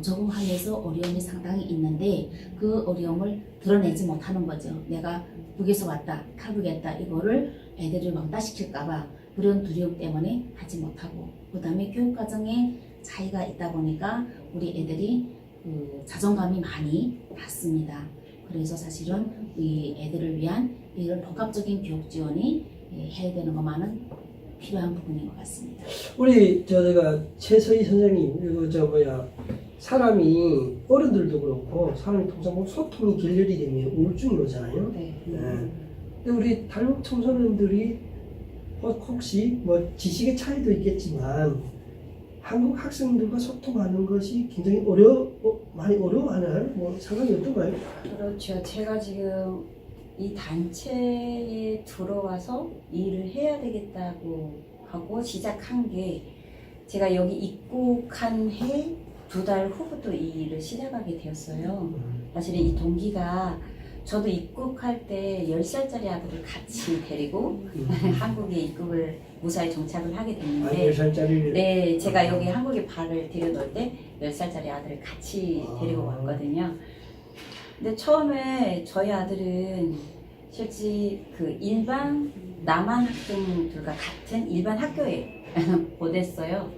적응하면서 어려움이 상당히 있는데 그 어려움을 드러내지 못하는 거죠. 내가 북에서 왔다, 탈북했다 이거를 애들을 왕따시킬까봐 그런 두려움 때문에 하지 못하고 그 다음에 교육과정에 차이가 있다 보니까 우리 애들이 그 자존감이 많이 낮습니다. 그래서 사실은 이 애들을 위한 이런 복합적인 교육 지원이 해야 되는 것만은 필요한 부분인 것 같습니다. 우리 제가 최서희 선생님 이거 사람이 어른들도 그렇고 사람이 통상 보면 소통이 결렬이 되면 우울증이 오잖아요. 네. 근데 우리 탈북 청소년들이 혹시 뭐 지식의 차이도 있겠지만 한국 학생들과 소통하는 것이 굉장히 많이 어려워하는 뭐 상황이 어떤가요? 그렇죠. 제가 지금 이 단체에 들어와서 일을 해야 되겠다고 하고 시작한 게 제가 여기 입국한 해 2달 후부터 이 일을 시작하게 되었어요. 사실은 이 동기가 저도 입국할 때 10살짜리 아들을 같이 데리고 한국에 입국을 무사히 정착을 하게 됐는데 10살짜리 네, 제가 여기 한국에 발을 들여놓을 때 10살짜리 아들을 같이 데리고 왔거든요. 근데 처음에 저희 아들은 실제 그 일반 남한 학생들과 같은 일반 학교에 보냈어요.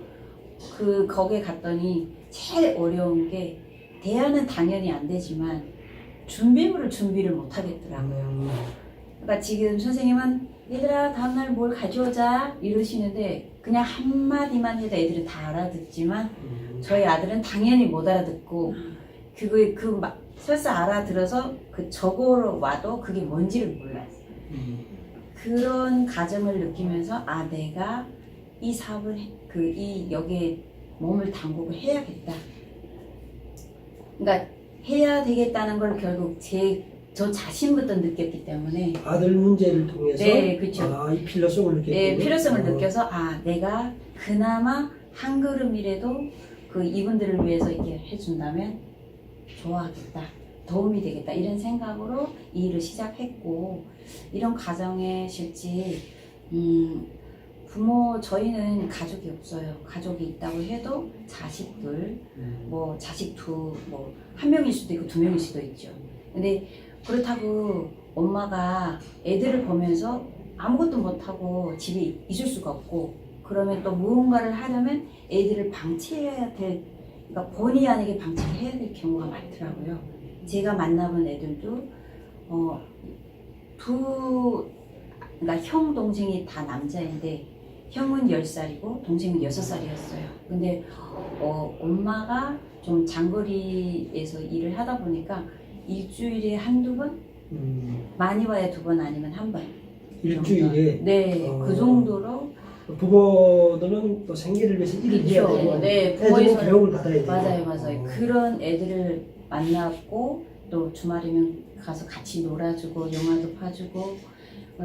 거기에 갔더니 제일 어려운 게 대화는 당연히 안 되지만 준비를 못 하겠더라고요. 그러니까 지금 선생님은 얘들아 다음날 뭘 가져오자 이러시는데 그냥 한마디만 해도 애들은 다 알아듣지만 저희 아들은 당연히 못 알아듣고 설사 알아들어서 적어로 와도 그게 뭔지를 몰라요. 그런 과정을 느끼면서 내가 이 사업을 여기에 몸을 담그고 해야겠다. 그러니까 해야 되겠다는 걸 결국 저 자신부터 느꼈기 때문에 아들 문제를 통해서 네, 그렇죠. 이 필요성을 느꼈군요. 네, 필요성을 느껴서 내가 그나마 한 걸음이라도 이분들을 위해서 이렇게 해준다면 좋아하겠다, 도움이 되겠다 이런 생각으로 이 일을 시작했고 이런 과정에 실제 저희는 가족이 없어요. 가족이 있다고 해도 자식들, 자식 한 명일 수도 있고 2명일 수도 있죠. 근데 그렇다고 엄마가 애들을 보면서 아무것도 못하고 집에 있을 수가 없고 그러면 또 무언가를 하려면 애들을 방치해야 될, 그러니까 본의 아니게 방치를 해야 될 경우가 많더라고요. 제가 만나본 애들도 그러니까 형 동생이 다 남자인데 형은 10살이고 동생은 6살이었어요. 근데 엄마가 좀 장거리에서 일을 하다 보니까 일주일에 한두 번? 많이 와야 2번 아니면 1번. 일주일에? 네, 그 정도로. 부모들은 또 생계를 위해서 일을 해야 되고 네, 애들은 교육을 받아야 되고 맞아요. 그런 애들을 만났고 또 주말이면 가서 같이 놀아주고 영화도 봐주고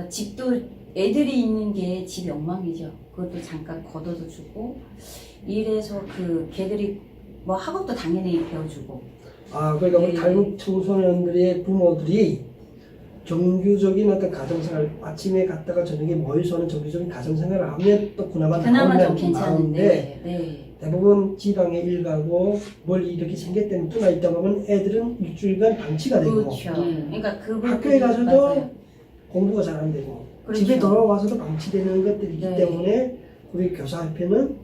집도 애들이 있는 게 집이 엉망이죠. 그것도 잠깐 걷어도 주고 이래서 걔들이 학업도 당연히 배워주고 그러니까 우리 탈북 청소년들의 부모들이 정규적인 어떤 가정생활 아침에 갔다가 저녁에 모여서 하는 정규적인 가정생활을 하면 또 그나마 좀 괜찮은데 대부분 지방에 일 가고 멀리 이렇게 생겼다면 떠나 있다 보면 애들은 일주일간 방치가 되고 그렇죠. 그러니까 학교에 가서도 맞아요. 공부가 잘 안 되고 그렇죠. 집에 돌아와서도 방치되는 것들이 있기 네. 때문에 우리 교사협회는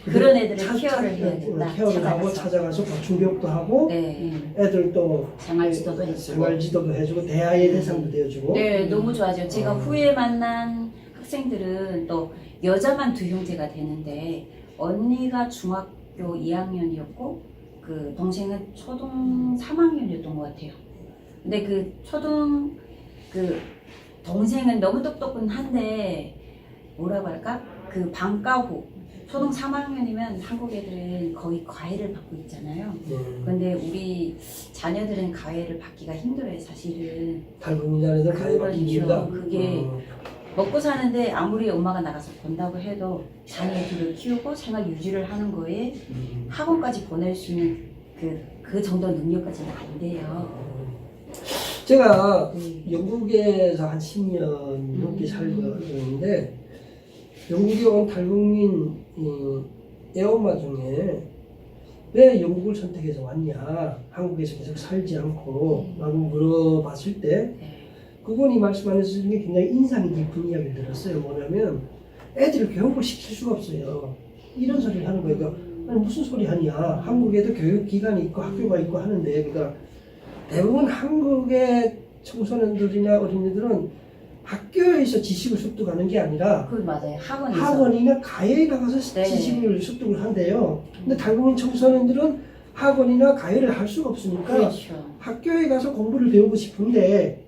그런 애들을 케어를 해야겠다. 케어를 하고 찾아가서 보충교육도 하고 네. 애들 또 생활지도도 해주고. 생활지도도 해주고 대화의 대상도 되어주고. 네, 너무 좋아져. 제가 후에 만난 학생들은 또 여자만 두 형제가 되는데 언니가 중학교 2학년이었고 그 동생은 초등 3학년이었던 것 같아요. 근데 그 초등 그 동생은 너무 똑똑한데 뭐라고 할까? 그 방과 후 초등 3학년이면 한국 애들은 거의 과외를 받고 있잖아요. 근데 우리 자녀들은 과외를 받기가 힘들어요, 사실은. 탈북민 자녀들 과외 받기 힘들다. 그게 먹고 사는데 아무리 엄마가 나가서 본다고 해도 자녀들을 키우고 생활 유지를 하는 거에 학원까지 보낼 수 있는 그 정도 능력까지는 안 돼요. 제가 영국에서 한 10년 넘게 살고 있는데 영국에 온 탈북민 애엄마 중에 왜 영국을 선택해서 왔냐, 한국에서 계속 살지 않고 라고 물어봤을 때 그분이 말씀하는 중에 굉장히 인상이 깊은 이야기를 들었어요. 뭐냐면 애들을 교육을 시킬 수가 없어요. 이런 소리를 하는 거예요. 그러니까 아니, 무슨 소리 하냐, 한국에도 교육기관이 있고 학교가 있고 하는데, 그러니까 대부분 한국의 청소년들이나 어린이들은 학교에서 지식을 습득하는 게 아니라 그 맞아요. 학원에서. 학원이나 가해에 나가서 네. 지식을 습득을 한대요. 근데 탈북민 청소년들은 학원이나 가해를 할 수가 없으니까 그렇죠. 학교에 가서 공부를 배우고 싶은데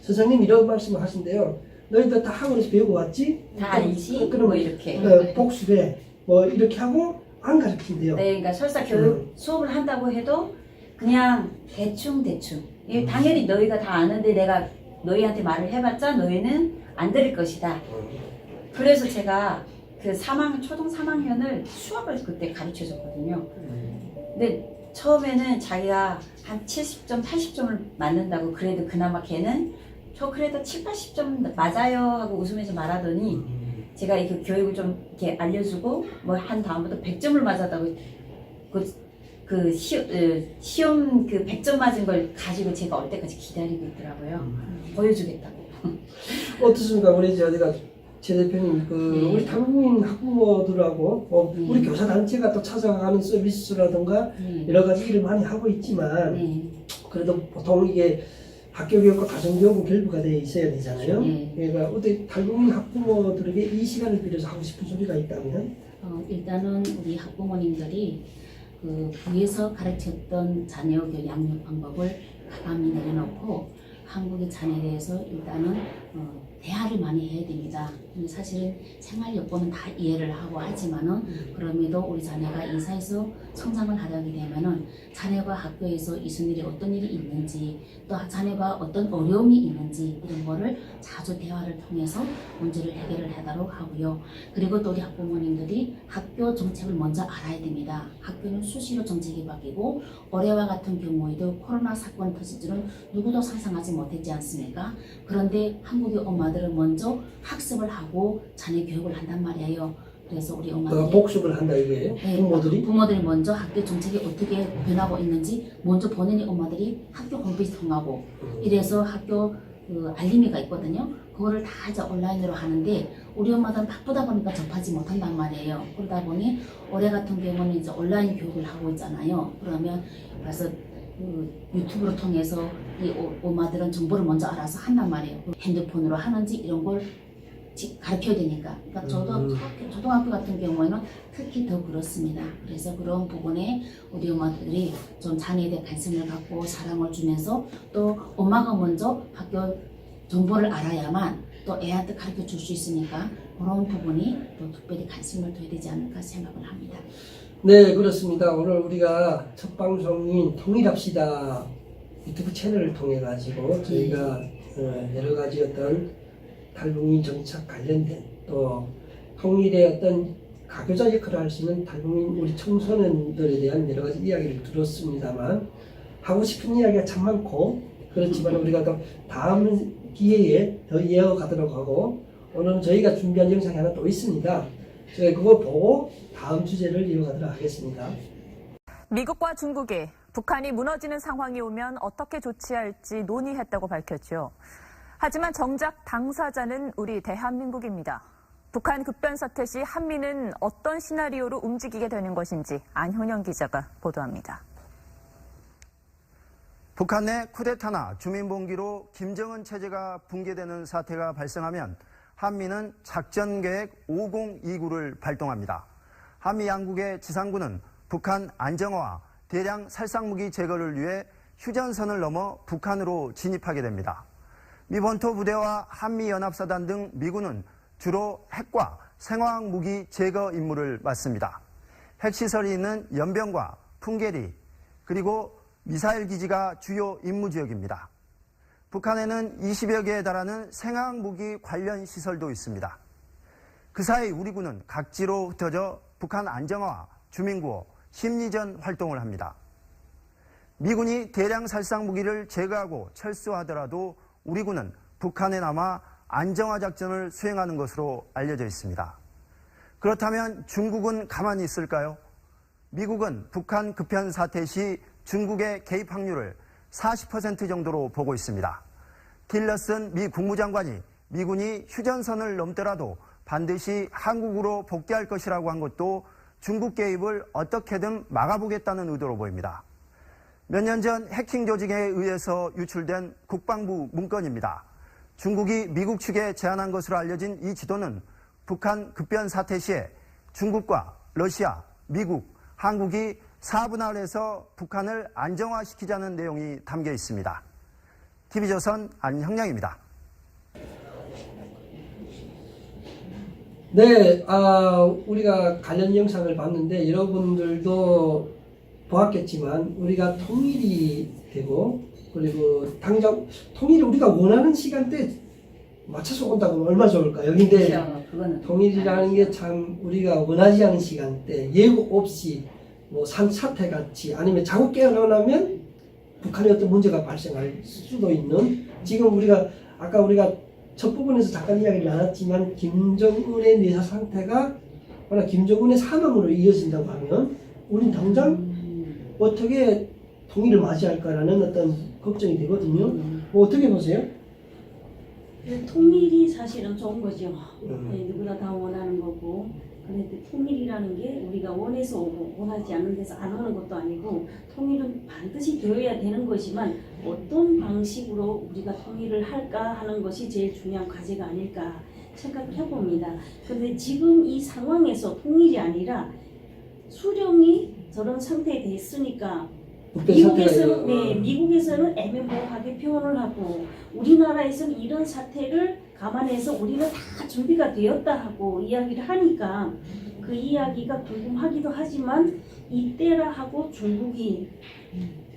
선생님 이런 말씀을 하신대요. 너희들 다 학원에서 배우고 왔지? 다 알지? 그럼 뭐 이렇게. 복수해. 뭐 이렇게 하고 안 가르친대요. 네, 그러니까 설사 교육 수업을 한다고 해도 그냥 대충. 이게 당연히 너희가 다 아는데 내가 너희한테 말을 해봤자 너희는 안 들을 것이다. 그래서 제가 그 초등 3학년을 수학을 그때 가르쳐줬거든요. 근데 처음에는 자기가 한 70점, 80점을 맞는다고, 그래도 그나마 걔는 저 그래도 7, 80점 맞아요 하고 웃으면서 말하더니 제가 이 교육을 좀 이렇게 알려주고 뭐 한 다음부터 100점을 맞았다고 시험 그 100점 맞은 걸 가지고 제가 올 때까지 기다리고 있더라고요. 보여주겠다고. 어떻습니까? 우리 어디가 최 대표님 우리 탈북민 학부모들하고 우리 교사 단체가 또 찾아가는 서비스라든가 여러 가지 일을 많이 하고 있지만 그래도 보통 이게 학교 교육과 가정 교육은 결부가 되어 있어야 되잖아요. 그러니까 어떻게 탈북민 학부모들에게 이 시간을 빌려서 하고 싶은 소리가 있다면? 일단은 우리 학부모님들이 그 부에서 가르쳤던 자녀 교육 양육 방법을 가감히 내려놓고 한국의 자녀에 대해서 일단은 대화를 많이 해야 됩니다. 근데 사실은 생활 여건은 다 이해를 하고 하지만은 그럼에도 우리 자녀가 이사해서 성장을 하게 되면은 자녀가 학교에서 있은 일이 어떤 일이 있는지, 또 자녀가 어떤 어려움이 있는지 이런 거를 자주 대화를 통해서 문제를 해결을 하도록 하고요. 그리고 또 우리 학부모님들이 학교 정책을 먼저 알아야 됩니다. 학교는 수시로 정책이 바뀌고 올해와 같은 경우에도 코로나 사건이 터질 줄은 누구도 상상하지 못했지 않습니까? 그런데 한국의 엄마들은 먼저 학습을 하고 자녀 교육을 한단 말이에요. 그래서 우리 엄마들이 복습을 한다 이게 부모들이 먼저 학교 정책이 어떻게 변하고 있는지 먼저 본인이 엄마들이 학교 홈페이지 통하고 이래서 학교 알림이가 있거든요. 그거를 다 이제 온라인으로 하는데 우리 엄마들은 바쁘다 보니까 접하지 못한단 말이에요. 그러다 보니 올해 같은 경우는 이제 온라인 교육을 하고 있잖아요. 그러면 그래서 유튜브를 통해서 이 엄마들은 정보를 먼저 알아서 한단 말이에요. 핸드폰으로 하는지 이런 걸 가르쳐야 되니까. 그러니까 초등학교 같은 경우에는 특히 더 그렇습니다. 그래서 그런 부분에 우리 엄마들이 좀 자녀에 대해 관심을 갖고 사랑을 주면서 또 엄마가 먼저 학교 정보를 알아야만 또 애한테 가르쳐 줄 수 있으니까 그런 부분이 또 특별히 관심을 둬야 되지 않을까 생각을 합니다. 네, 그렇습니다. 오늘 우리가 첫 방송인 통일합시다 유튜브 채널을 통해 가지고 저희가 여러 가지 어떤 탈북민 정책 관련된 또 통일의 어떤 가교자 역할을 할 수 있는 탈북민 우리 청소년들에 대한 여러 가지 이야기를 들었습니다만 하고 싶은 이야기가 참 많고 그렇지만 우리가 또 다음 기회에 더 이어가도록 하고 오늘은 저희가 준비한 영상이 하나 또 있습니다. 저희 그거 보고 다음 주제를 이어가도록 하겠습니다. 미국과 중국이 북한이 무너지는 상황이 오면 어떻게 조치할지 논의했다고 밝혔죠. 하지만 정작 당사자는 우리 대한민국입니다. 북한 급변 사태 시 한미는 어떤 시나리오로 움직이게 되는 것인지 안효영 기자가 보도합니다. 북한 내 쿠데타나 주민봉기로 김정은 체제가 붕괴되는 사태가 발생하면 한미는 작전계획 5029를 발동합니다. 한미 양국의 지상군은 북한 안정화와 대량 살상무기 제거를 위해 휴전선을 넘어 북한으로 진입하게 됩니다. 미 본토 부대와 한미연합사단 등 미군은 주로 핵과 생화학 무기 제거 임무를 맡습니다. 핵시설이 있는 연병과 풍계리 그리고 미사일 기지가 주요 임무 지역입니다. 북한에는 20여 개에 달하는 생화학 무기 관련 시설도 있습니다. 그 사이 우리 군은 각지로 흩어져 북한 안정화와 주민구호, 심리전 활동을 합니다. 미군이 대량 살상 무기를 제거하고 철수하더라도 우리 군은 북한에 남아 안정화 작전을 수행하는 것으로 알려져 있습니다. 그렇다면 중국은 가만히 있을까요? 미국은 북한 급변 사태 시 중국의 개입 확률을 40% 정도로 보고 있습니다. 틸러슨 미 국무장관이 미군이 휴전선을 넘더라도 반드시 한국으로 복귀할 것이라고 한 것도 중국 개입을 어떻게든 막아보겠다는 의도로 보입니다. 몇 년 전 해킹 조직에 의해서 유출된 국방부 문건입니다. 중국이 미국 측에 제안한 것으로 알려진 이 지도는 북한 급변 사태 시에 중국과 러시아, 미국, 한국이 4분할해서 북한을 안정화시키자는 내용이 담겨 있습니다. TV조선 안형량입니다. 네, 우리가 관련 영상을 봤는데 여러분들도 보았겠지만 우리가 통일이 되고 그리고 당장 통일이 우리가 원하는 시간대에 맞춰서 온다고 얼마나 좋을까요? 근데 그거는 통일이라는 게 참 우리가 원하지 않은 시간대 예고 없이 뭐 산사태 같이 아니면 자고 깨어나면 북한에 어떤 문제가 발생할 수도 있는 지금 아까 우리가 첫 부분에서 잠깐 이야기를 나눴지만 김정은의 뇌사 상태가 만약 김정은의 사망으로 이어진다고 하면 우린 당장 어떻게 통일을 맞이할까라는 어떤 걱정이 되거든요. 뭐 어떻게 보세요? 통일이 사실은 좋은 거죠. 누구나 다 원하는 거고. 그런데 통일이라는 게 우리가 원해서 오고 원하지 않는 데서 안 오는 것도 아니고 통일은 반드시 되어야 되는 것이지만 어떤 방식으로 우리가 통일을 할까 하는 것이 제일 중요한 과제가 아닐까 생각을 해봅니다. 그런데 지금 이 상황에서 통일이 아니라 수령이 저런 상태에 됐으니까 미국에서는 애매모호하게 표현을 하고 우리나라에서는 이런 사태를 감안해서 우리는 다 준비가 되었다 하고 이야기를 하니까 그 이야기가 궁금하기도 하지만 이때라 하고 중국이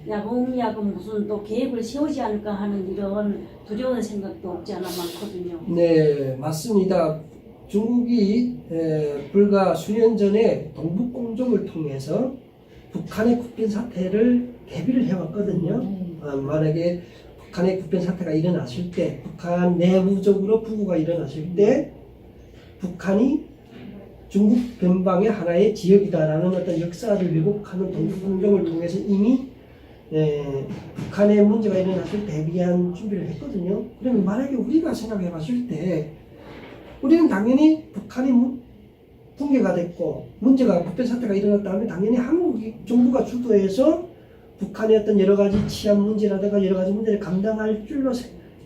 야금야금 무슨 또 계획을 세우지 않을까 하는 이런 두려운 생각도 없지 않아 많거든요. 네, 맞습니다. 중국이 불과 수년 전에 동북공정을 통해서 북한의 국빈 사태를 대비를 해왔거든요. 만약에 북한의 국빈 사태가 일어났을 때, 북한 내부적으로 부구가 일어났을 때, 북한이 중국 변방의 하나의 지역이다라는 어떤 역사를 왜곡하는 동북공정을 통해서 이미 북한의 문제가 일어났을 때 대비한 준비를 했거든요. 그러면 만약에 우리가 생각해 봤을 때, 우리는 당연히 북한이 붕괴가 됐고 문제가 국변 사태가 일어났다 하면 당연히 한국 정부가 주도해서 북한의 어떤 여러 가지 치안 문제라든가 여러 가지 문제를 감당할 줄로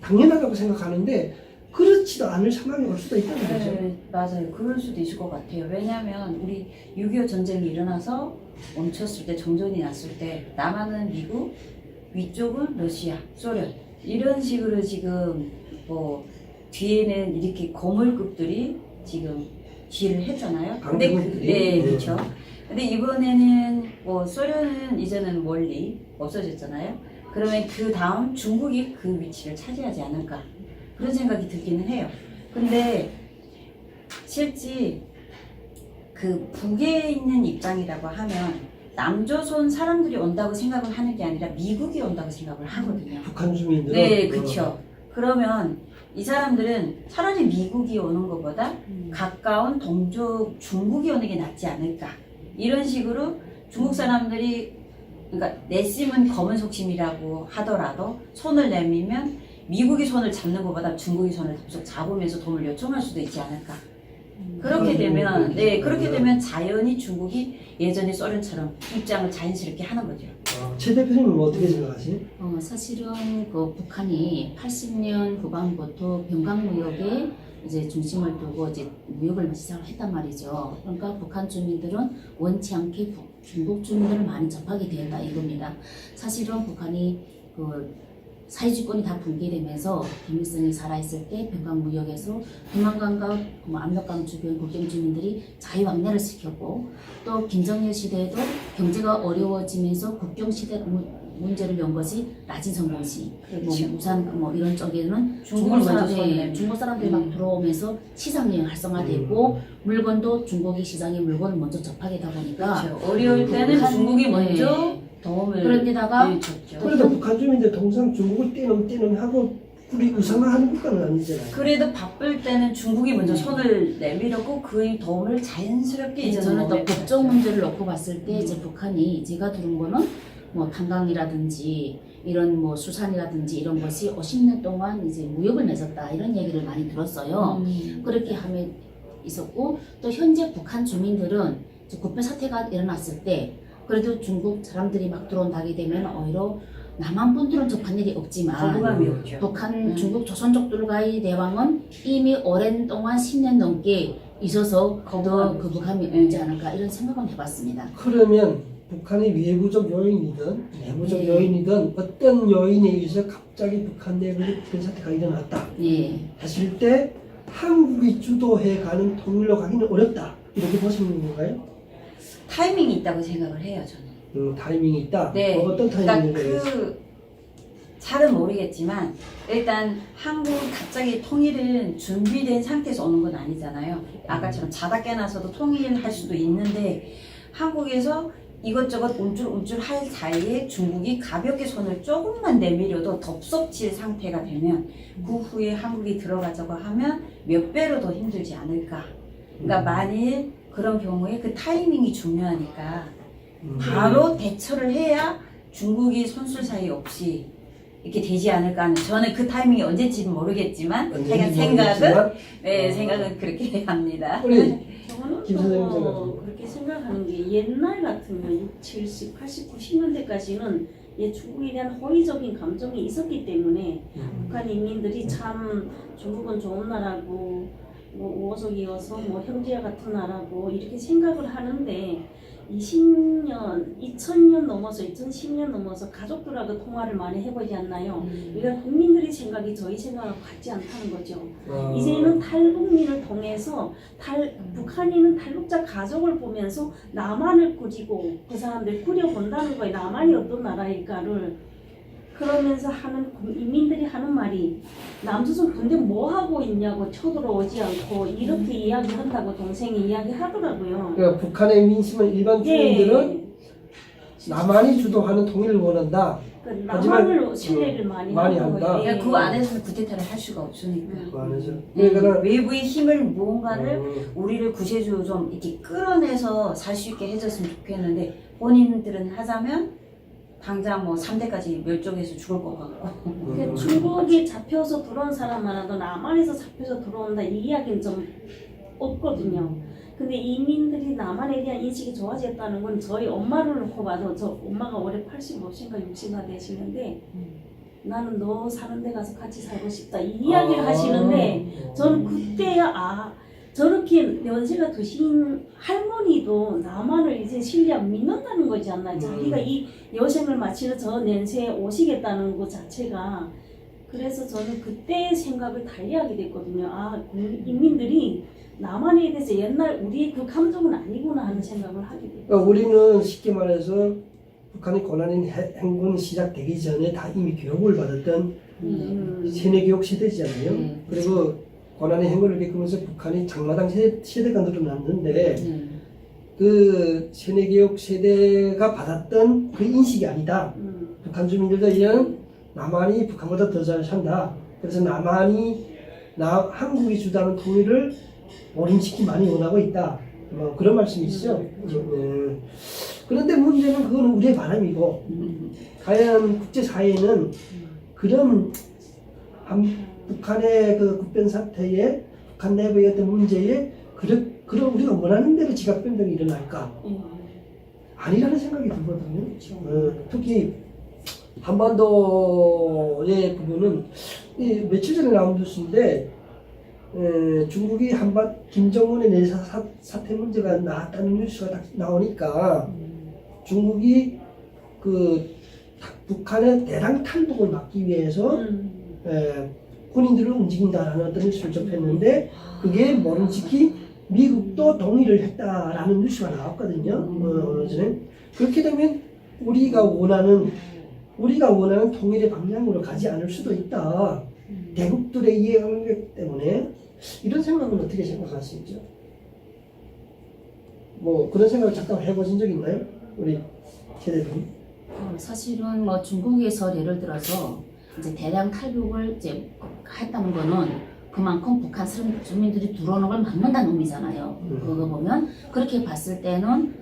당연하다고 생각하는데 그렇지도 않을 상황이 올 수도 있다는 거죠. 네, 맞아요. 그럴 수도 있을 것 같아요. 왜냐하면 우리 6.25 전쟁이 일어나서 멈췄을 때 정전이 났을 때 남한은 미국, 위쪽은 러시아, 소련 이런 식으로 지금 뭐 뒤에는 이렇게 거물급들이 지금 지휘를 했잖아요. 근데 그렇죠. 근데 이번에는 뭐 소련은 이제는 멀리 없어졌잖아요. 그러면 그 다음 중국이 그 위치를 차지하지 않을까 그런 생각이 들기는 해요. 근데 실제 그 북에 있는 입장이라고 하면 남조선 사람들이 온다고 생각을 하는 게 아니라 미국이 온다고 생각을 하거든요. 북한 주민들은? 네, 그렇죠. 그러면 이 사람들은 차라리 미국이 오는 것보다 가까운 동쪽 중국이 오는 게 낫지 않을까 이런 식으로 중국 사람들이 그러니까 내심은 검은 속심이라고 하더라도 손을 내밀면 미국이 손을 잡는 것보다 중국이 손을 계속 잡으면서 도움을 요청할 수도 있지 않을까 그렇게 되면 그렇게 되면 자연히 중국이 예전에 소련처럼 입장을 자연스럽게 하는 거죠. 최 대표님은 어떻게 생각하세요? 사실은 그 북한이 80년 후반부터 병강무역에 이제 중심을 두고 이제 무역을 시작을 했단 말이죠. 그러니까 북한 주민들은 원치 않게 중국 주민들을 많이 접하게 된다 이겁니다. 사실은 북한이 그 사회주권이 다 붕괴되면서 김일성이 살아있을 때 병강무역에서 동남강과 압록강 주변 국경 주민들이 자유왕래를 시켰고 또 김정일 시대에도 경제가 어려워지면서 국경 시대 문제를 연 것이 라진 성공시, 그렇죠. 부산 이런 쪽에는 중국 사람들이 막 들어오면서 시장 여행 활성화되고 물건도 중국의 시장에 물건을 먼저 접하게 되다 보니까 그렇죠. 어려울 때는 중국이 먼저 도움을 그런데다가 그래도 북한 주민들 통상 중국을 떼놈 하고 우리 우상화하는 국가는 아니잖아요. 그래도 바쁠 때는 중국이 먼저 손을 내밀었고 그 도움을 자연스럽게 저는 또 국정 문제를 놓고 봤을 때 이제 북한이 제가 들은 거는 뭐 탄광이라든지 이런 뭐 수산이라든지 이런 것이 50년 동안 이제 무역을 맺었다 이런 얘기를 많이 들었어요. 그렇게 하면 있었고 또 현재 북한 주민들은 이제 국배 사태가 일어났을 때 그래도 중국 사람들이 막 들어온다게 되면 오히려 남한 분들은 접한 일이 없지만 거부감이 없죠. 북한 중국 조선족들과의 대왕은 이미 오랜 동안 10년 넘게 있어서 더 거부감이 없지 않을까 이런 생각을 해봤습니다. 그러면 북한의 외부적 요인이든 내부적 요인이든 어떤 요인에 의해서 갑자기 북한 내부의 국변 사태가 일어났다 했을 때 한국이 주도해가는 통일로 가기는 어렵다 이렇게 보시는 건가요? 타이밍이 있다고 생각을 해요 저는. 타이밍이 있다? 네. 어떤 타이밍인가요? 그러니까 잘은 모르겠지만 일단 한국은 갑자기 통일은 준비된 상태에서 오는 건 아니잖아요. 아까처럼 자다 깨나서도 통일할 수도 있는데 한국에서 이것저것 움찔움찔 할 사이에 중국이 가볍게 손을 조금만 내밀어도 덥석질 상태가 되면 그 후에 한국이 들어가자고 하면 몇 배로 더 힘들지 않을까. 그러니까 만일 그런 경우에 그 타이밍이 중요하니까 바로 대처를 해야 중국이 손쓸 사이 없이 이렇게 되지 않을까 하는 저는 그 타이밍이 언제인지는 모르겠지만 생각은 그렇게 합니다. 저는 또 그렇게 생각하는 게 옛날 같으면 60, 70, 80, 90년대까지는 중국에 대한 호의적인 감정이 있었기 때문에 북한 인민들이 참 중국은 좋은 나라고 우호적이어서 형제와 같은 나라고 이렇게 생각을 하는데 2000년 넘어서 2010년 넘어서 가족들하고 통화를 많이 해보지 않나요? 그러니까 국민들의 생각이 저희 생각하고 같지 않다는 거죠. 이제는 탈북민을 통해서 북한인은 탈북자 가족을 보면서 남한을 꾸리고 그 사람들 꾸려본다는 거예요. 남한이 어떤 나라일까를. 그러면서 인민들이 하는 말이 남조선 군대 뭐 하고 있냐고 쳐들어오지 않고 이렇게 이야기한다고 동생이 이야기하더라고요. 그러니까 북한의 민심은 일반 주민들은 남한이 주도하는 통일을 원한다. 남한을 신뢰를 많이 한다. 그러니까 그 안에서는 쿠데타를 할 수가 없으니까. 그러니까 외부의 힘을 무언가를 우리를 구세주로 좀 이렇게 끌어내서 살 수 있게 해줬으면 좋겠는데 본인들은 하자면 당장 3대까지 멸종해서 죽을 것 같고. 그러니까 중국에 잡혀서 들어온 사람만도 남한에서 잡혀서 들어온다 이 이야기는 좀 없거든요. 근데 이민들이 남한에 대한 인식이 좋아졌다는 건 저희 엄마를 놓고 봐도 저 엄마가 올해 85인가 60가 되시는데 나는 너 사는 데 가서 같이 살고 싶다 이 이야기를 하시는데 저는 그때야 저렇게 연세가 드신 할머니도 남한을 이제 신뢰 안 믿는다는 거지 않나요? 자기가 이 여생을 마치는 저年세에 오시겠다는 것 자체가. 그래서 저는 그때 생각을 달리하게 됐거든요. 인민들이 남한에 대해서 옛날 우리의 그 감정은 아니구나 하는 생각을 하게 됐어요. 그러니까 우리는 쉽게 말해서 북한의 고난인 행군 시작되기 전에 다 이미 교육을 받았던 세뇌교육 세대잖아요. 그리고 고난의 행군을 겪으면서 북한이 장마당 세대가 늘어났는데 그 세뇌교육 세대가 받았던 그 인식이 아니다. 북한 주민들도 이제는 남한이 북한보다 더 잘 산다. 그래서 한국이 주도하는 통일을 오랜시기 많이 원하고 있다. 그런 말씀이시죠. 그런데 문제는 그거는 우리의 바람이고 과연 국제사회는 그런 북한의 그 국변 사태에 북한 내부의 어떤 문제에 그럼 우리가 원하는 대로 지각 변동이 일어날까? 아니라는 생각이 들거든요. 특히 한반도의 부분은 며칠 전에 나온 뉴스인데 중국이 김정은의 내사 사태 문제가 나왔다는 뉴스가 딱 나오니까 중국이 북한의 대량 탈북을 막기 위해서 군인들을 움직인다라는 어떤 뉴스를 접했는데 그게 모름지기 미국도 동의를 했다라는 뉴스가 나왔거든요. 그렇게 되면 우리가 원하는 통일의 방향으로 가지 않을 수도 있다. 대국들의 이해관계 때문에 이런 생각은 어떻게 생각하시죠? 뭐 그런 생각을 잠깐 해보신 적 있나요? 우리 세대들이? 사실은 뭐 중국에서 예를 들어서 이제 대량 탈북을 이제 했다는 거는 그만큼 북한 주민들이 들어오는 걸 막는다는 의미잖아요. 그거 보면 그렇게 봤을 때는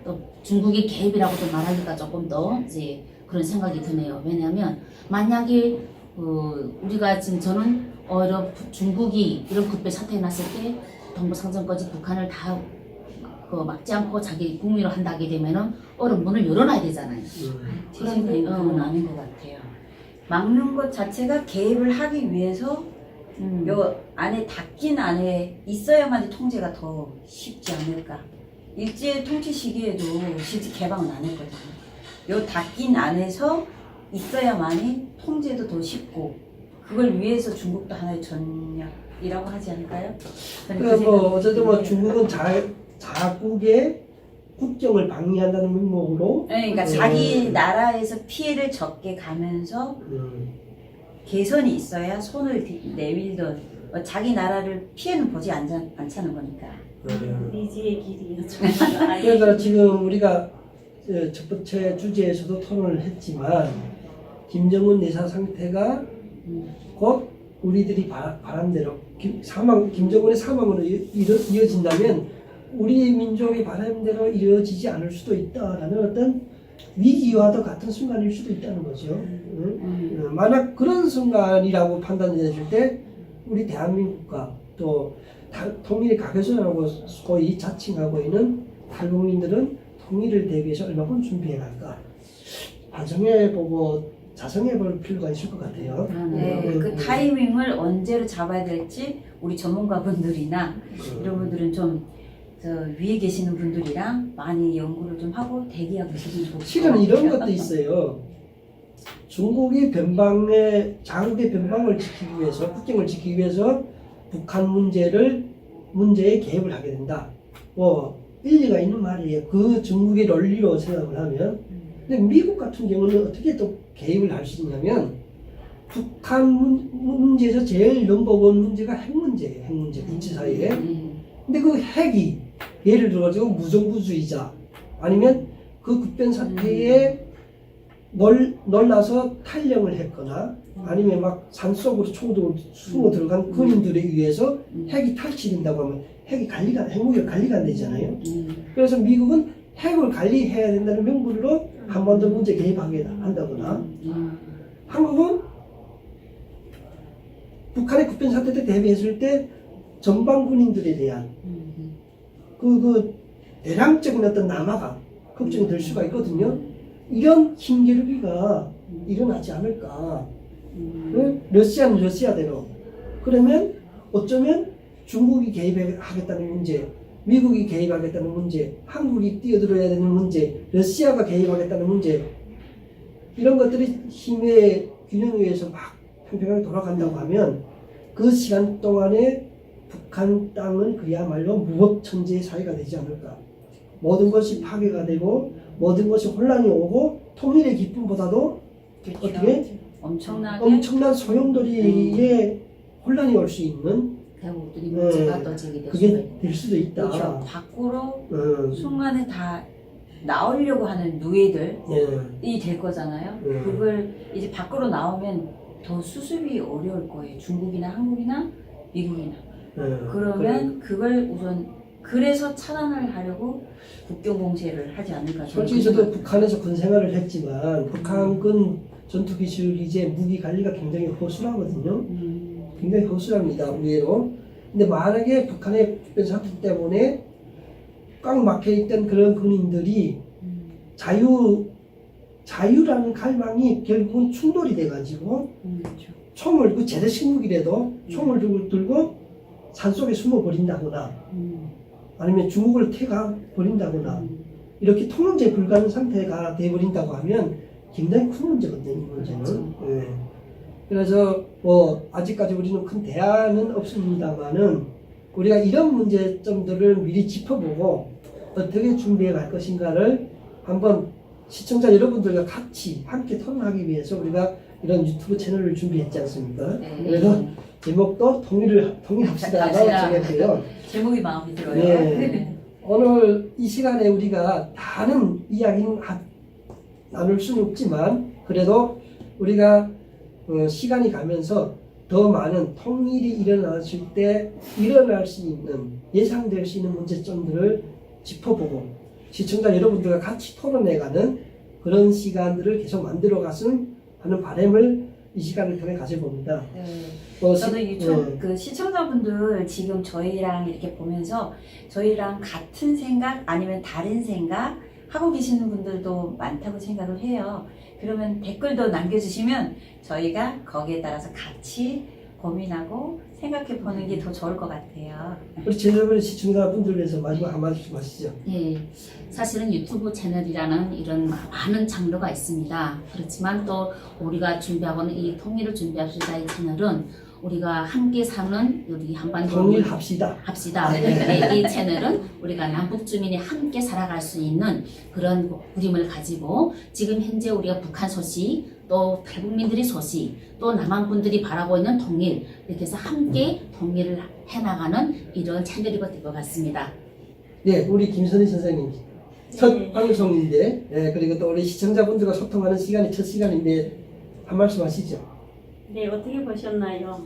또 중국의 개입이라고도 말하기가 조금 더 이제 그런 생각이 드네요. 왜냐하면 만약에 우리가 지금 저는 오히려 중국이 이런 급배 사태가 났을 때 동부상정까지 북한을 다 막지 않고 자기 국민으로 한다게 되면은 얼른 문을 열어놔야 되잖아요. 제 생각에는 그건 아닌 것 같아요. 막는 것 자체가 개입을 하기 위해서 요 안에 닫긴 안에 있어야만 통제가 더 쉽지 않을까. 일제 통치 시기에도 실제 개방은 안 했거든요. 요 닫긴 안에서 있어야만이 통제도 더 쉽고 그걸 위해서 중국도 하나의 전략이라고 하지 않을까요? 어쨌든 뭐 중국은 자국의 국정을 방해한다는 명목으로 그러니까 자기 나라에서 피해를 적게 가면서 개선이 있어야 손을 내밀던 자기 나라를 피해는 보지 않자는 거니까. 미지의 길이요. 그러니까 지금 우리가 첫 번째 주제에서도 토론을 했지만 김정은 내사 상태가 곧 우리들이 바람대로 김정은의 사망으로 이어진다면 우리 민족의 바람대로 이어지지 않을 수도 있다라는 어떤 위기와도 같은 순간일 수도 있다는 거죠. 만약 그런 순간이라고 판단했을 때 우리 대한민국과 또 통일의 가교선이라고 소위 자칭하고 있는 탈북민들은 통일을 대비해서 얼마큼 준비해 갈까 반성해보고 자성해볼 필요가 있을 것 같아요. 그 타이밍을 언제로 잡아야 될지 우리 전문가분들이나 이런 분들은 좀 위에 계시는 분들이랑 많이 연구를 좀 하고 대기하고 계시면 좋겠어요. 실은 이런 것도 있어요. 중국이 자국의 변방을 지키기 위해서 국경을 지키기 위해서 북한 문제에 개입을 하게 된다. 뭐 일리가 있는 말이에요. 그 중국의 논리로 생각을 하면. 근데 미국 같은 경우는 어떻게 또 개입을 할 수 있냐면 북한 문제에서 제일 넘버원 문제가 핵 문제예요. 핵 문제, 국제 사이에. 근데 그 핵이 예를 들어가지고 무정부주의자 아니면 그 급변 사태에 놀라서 탈영을 했거나 아니면 막 산속으로 총으로 숨어 들어간 군인들에 의해서 핵이 탈취된다고 하면 핵무기가 관리가 안 되잖아요. 그래서 미국은 핵을 관리해야 된다는 명분으로 한반도 문제 개입하게 한다거나 한국은 북한의 급변 사태 때 대비했을 때 전방 군인들에 대한 그 대량적인 어떤 남하가 걱정이 될 수가 있거든요. 이런 힘겨루기가 일어나지 않을까. 러시아는 러시아대로. 그러면 어쩌면 중국이 개입하겠다는 문제, 미국이 개입하겠다는 문제, 한국이 뛰어들어야 되는 문제, 러시아가 개입하겠다는 문제 이런 것들이 힘의 균형에 의해서 막 평평하게 돌아간다고 하면 그 시간 동안에 북한 땅은 그야말로 무법천지의 사회가 되지 않을까. 모든 것이 파괴가 되고 모든 것이 혼란이 오고 통일의 기쁨보다도 어떻게 엄청난 소용돌이의 혼란이 올 수 있는 대국들이 문제가 또 제기될 그게 될 수도 있다. 그렇죠. 밖으로 순간에 다 나오려고 하는 누이들이 될 거잖아요. 그걸 이제 밖으로 나오면 더 수습이 어려울 거예요. 중국이나 한국이나 미국이나. 그러면 그걸 우선 그래서 차단을 하려고 국경 공세를 하지 않을까. 솔직히 저도 북한에서 군 생활을 했지만 북한군 전투 기술 이제 무기 관리가 굉장히 허술하거든요. 굉장히 허술합니다. 의외로. 근데 만약에 북한의 집권 사태 때문에 꽉 막혀있던 그런 군인들이 자유라는 갈망이 결국은 충돌이 돼가지고 총을 그 제대 식목이라도 총을 들고 산속에 숨어 버린다거나 아니면 중국을 태가 버린다거나 이렇게 통제 불가능 상태가 돼버린다고 하면 굉장히 큰 문제거든요. 이 문제는. 네. 그래서 뭐 아직까지 우리는 큰 대안은 없습니다만은 우리가 이런 문제점들을 미리 짚어보고 어떻게 준비해 갈 것인가를 한번 시청자 여러분들과 같이 함께 토론하기 위해서 우리가 이런 유튜브 채널을 준비했지 않습니까? 네. 그래서 제목도 통일합시다라고 정했고요. 제목이 마음에 들어요. 네. 오늘 이 시간에 우리가 다른 이야기는 나눌 수는 없지만 그래도 우리가 시간이 가면서 더 많은 통일이 일어났을 때 일어날 수 있는 예상될 수 있는 문제점들을 짚어보고 시청자 여러분들과 같이 토론해가는 그런 시간들을 계속 만들어갔으면 하는 바람을 이 시간을 통해 가져봅니다. 네. 저도 그 시청자분들 지금 저희랑 이렇게 보면서 저희랑 같은 생각 아니면 다른 생각 하고 계시는 분들도 많다고 생각을 해요. 그러면 댓글도 남겨주시면 저희가 거기에 따라서 같이 고민하고 생각해 보는 게 더 좋을 것 같아요. 우리 제자분 시청자분들 위해서 마지막 한마디씩 하시죠. 네, 사실은 유튜브 채널이라는 이런 많은 장르가 있습니다. 그렇지만 또 우리가 준비하고는 이 통일을 준비합시다 이 채널은 우리가 함께 사는 우리 한반도 통일합시다. 네, 이 채널은 우리가 남북 주민이 함께 살아갈 수 있는 그런 그림을 가지고 지금 현재 우리가 북한 소식 또 탈북민들의 소식 또 남한 분들이 바라고 있는 통일 이렇게 해서 함께 통일을 해나가는 이런 채널이 될 것 같습니다. 네, 우리 김선희 선생님 첫 방송인데 그리고 또 우리 시청자분들과 소통하는 시간이 첫 시간인데 한 말씀 하시죠. 네, 어떻게 보셨나요?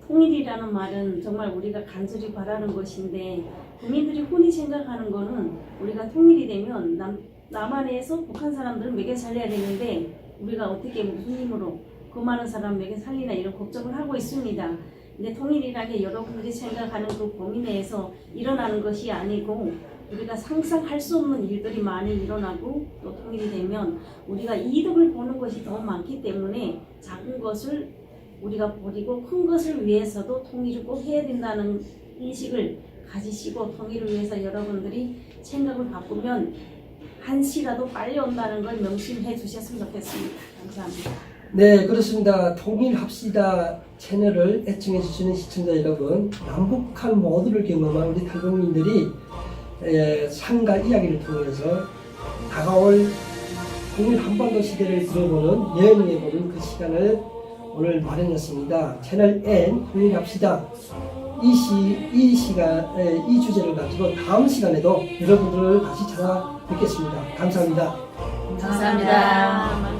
통일이라는 말은 정말 우리가 간절히 바라는 것인데 국민들이 흔히 생각하는 거는 우리가 통일이 되면 남한에서 북한 사람들은 먹여 살려야 되는데 우리가 어떻게 무슨 힘으로 그 많은 사람 먹여 살리나 이런 걱정을 하고 있습니다. 근데 통일이라는 게 여러분들이 생각하는 그 범위내에서 일어나는 것이 아니고 우리가 상상할 수 없는 일들이 많이 일어나고 또 통일이 되면 우리가 이득을 보는 것이 더 많기 때문에 작은 것을 우리가 버리고 큰 것을 위해서도 통일을 꼭 해야 된다는 인식을 가지시고 통일을 위해서 여러분들이 생각을 바꾸면 한시라도 빨리 온다는 걸 명심해 주셨으면 좋겠습니다. 감사합니다. 네, 그렇습니다. 통일합시다 채널을 애청해 주시는 시청자 여러분, 남북한 모두를 경험한 우리 탈북민들이 삶과 이야기를 통해서 다가올 통일 한반도 시대를 들어보는 여행해보는 그 시간을 오늘 마련했습니다. 채널 N 통일합시다. 이 주제를 가지고 다음 시간에도 여러분들을 다시 찾아뵙겠습니다. 감사합니다. 감사합니다.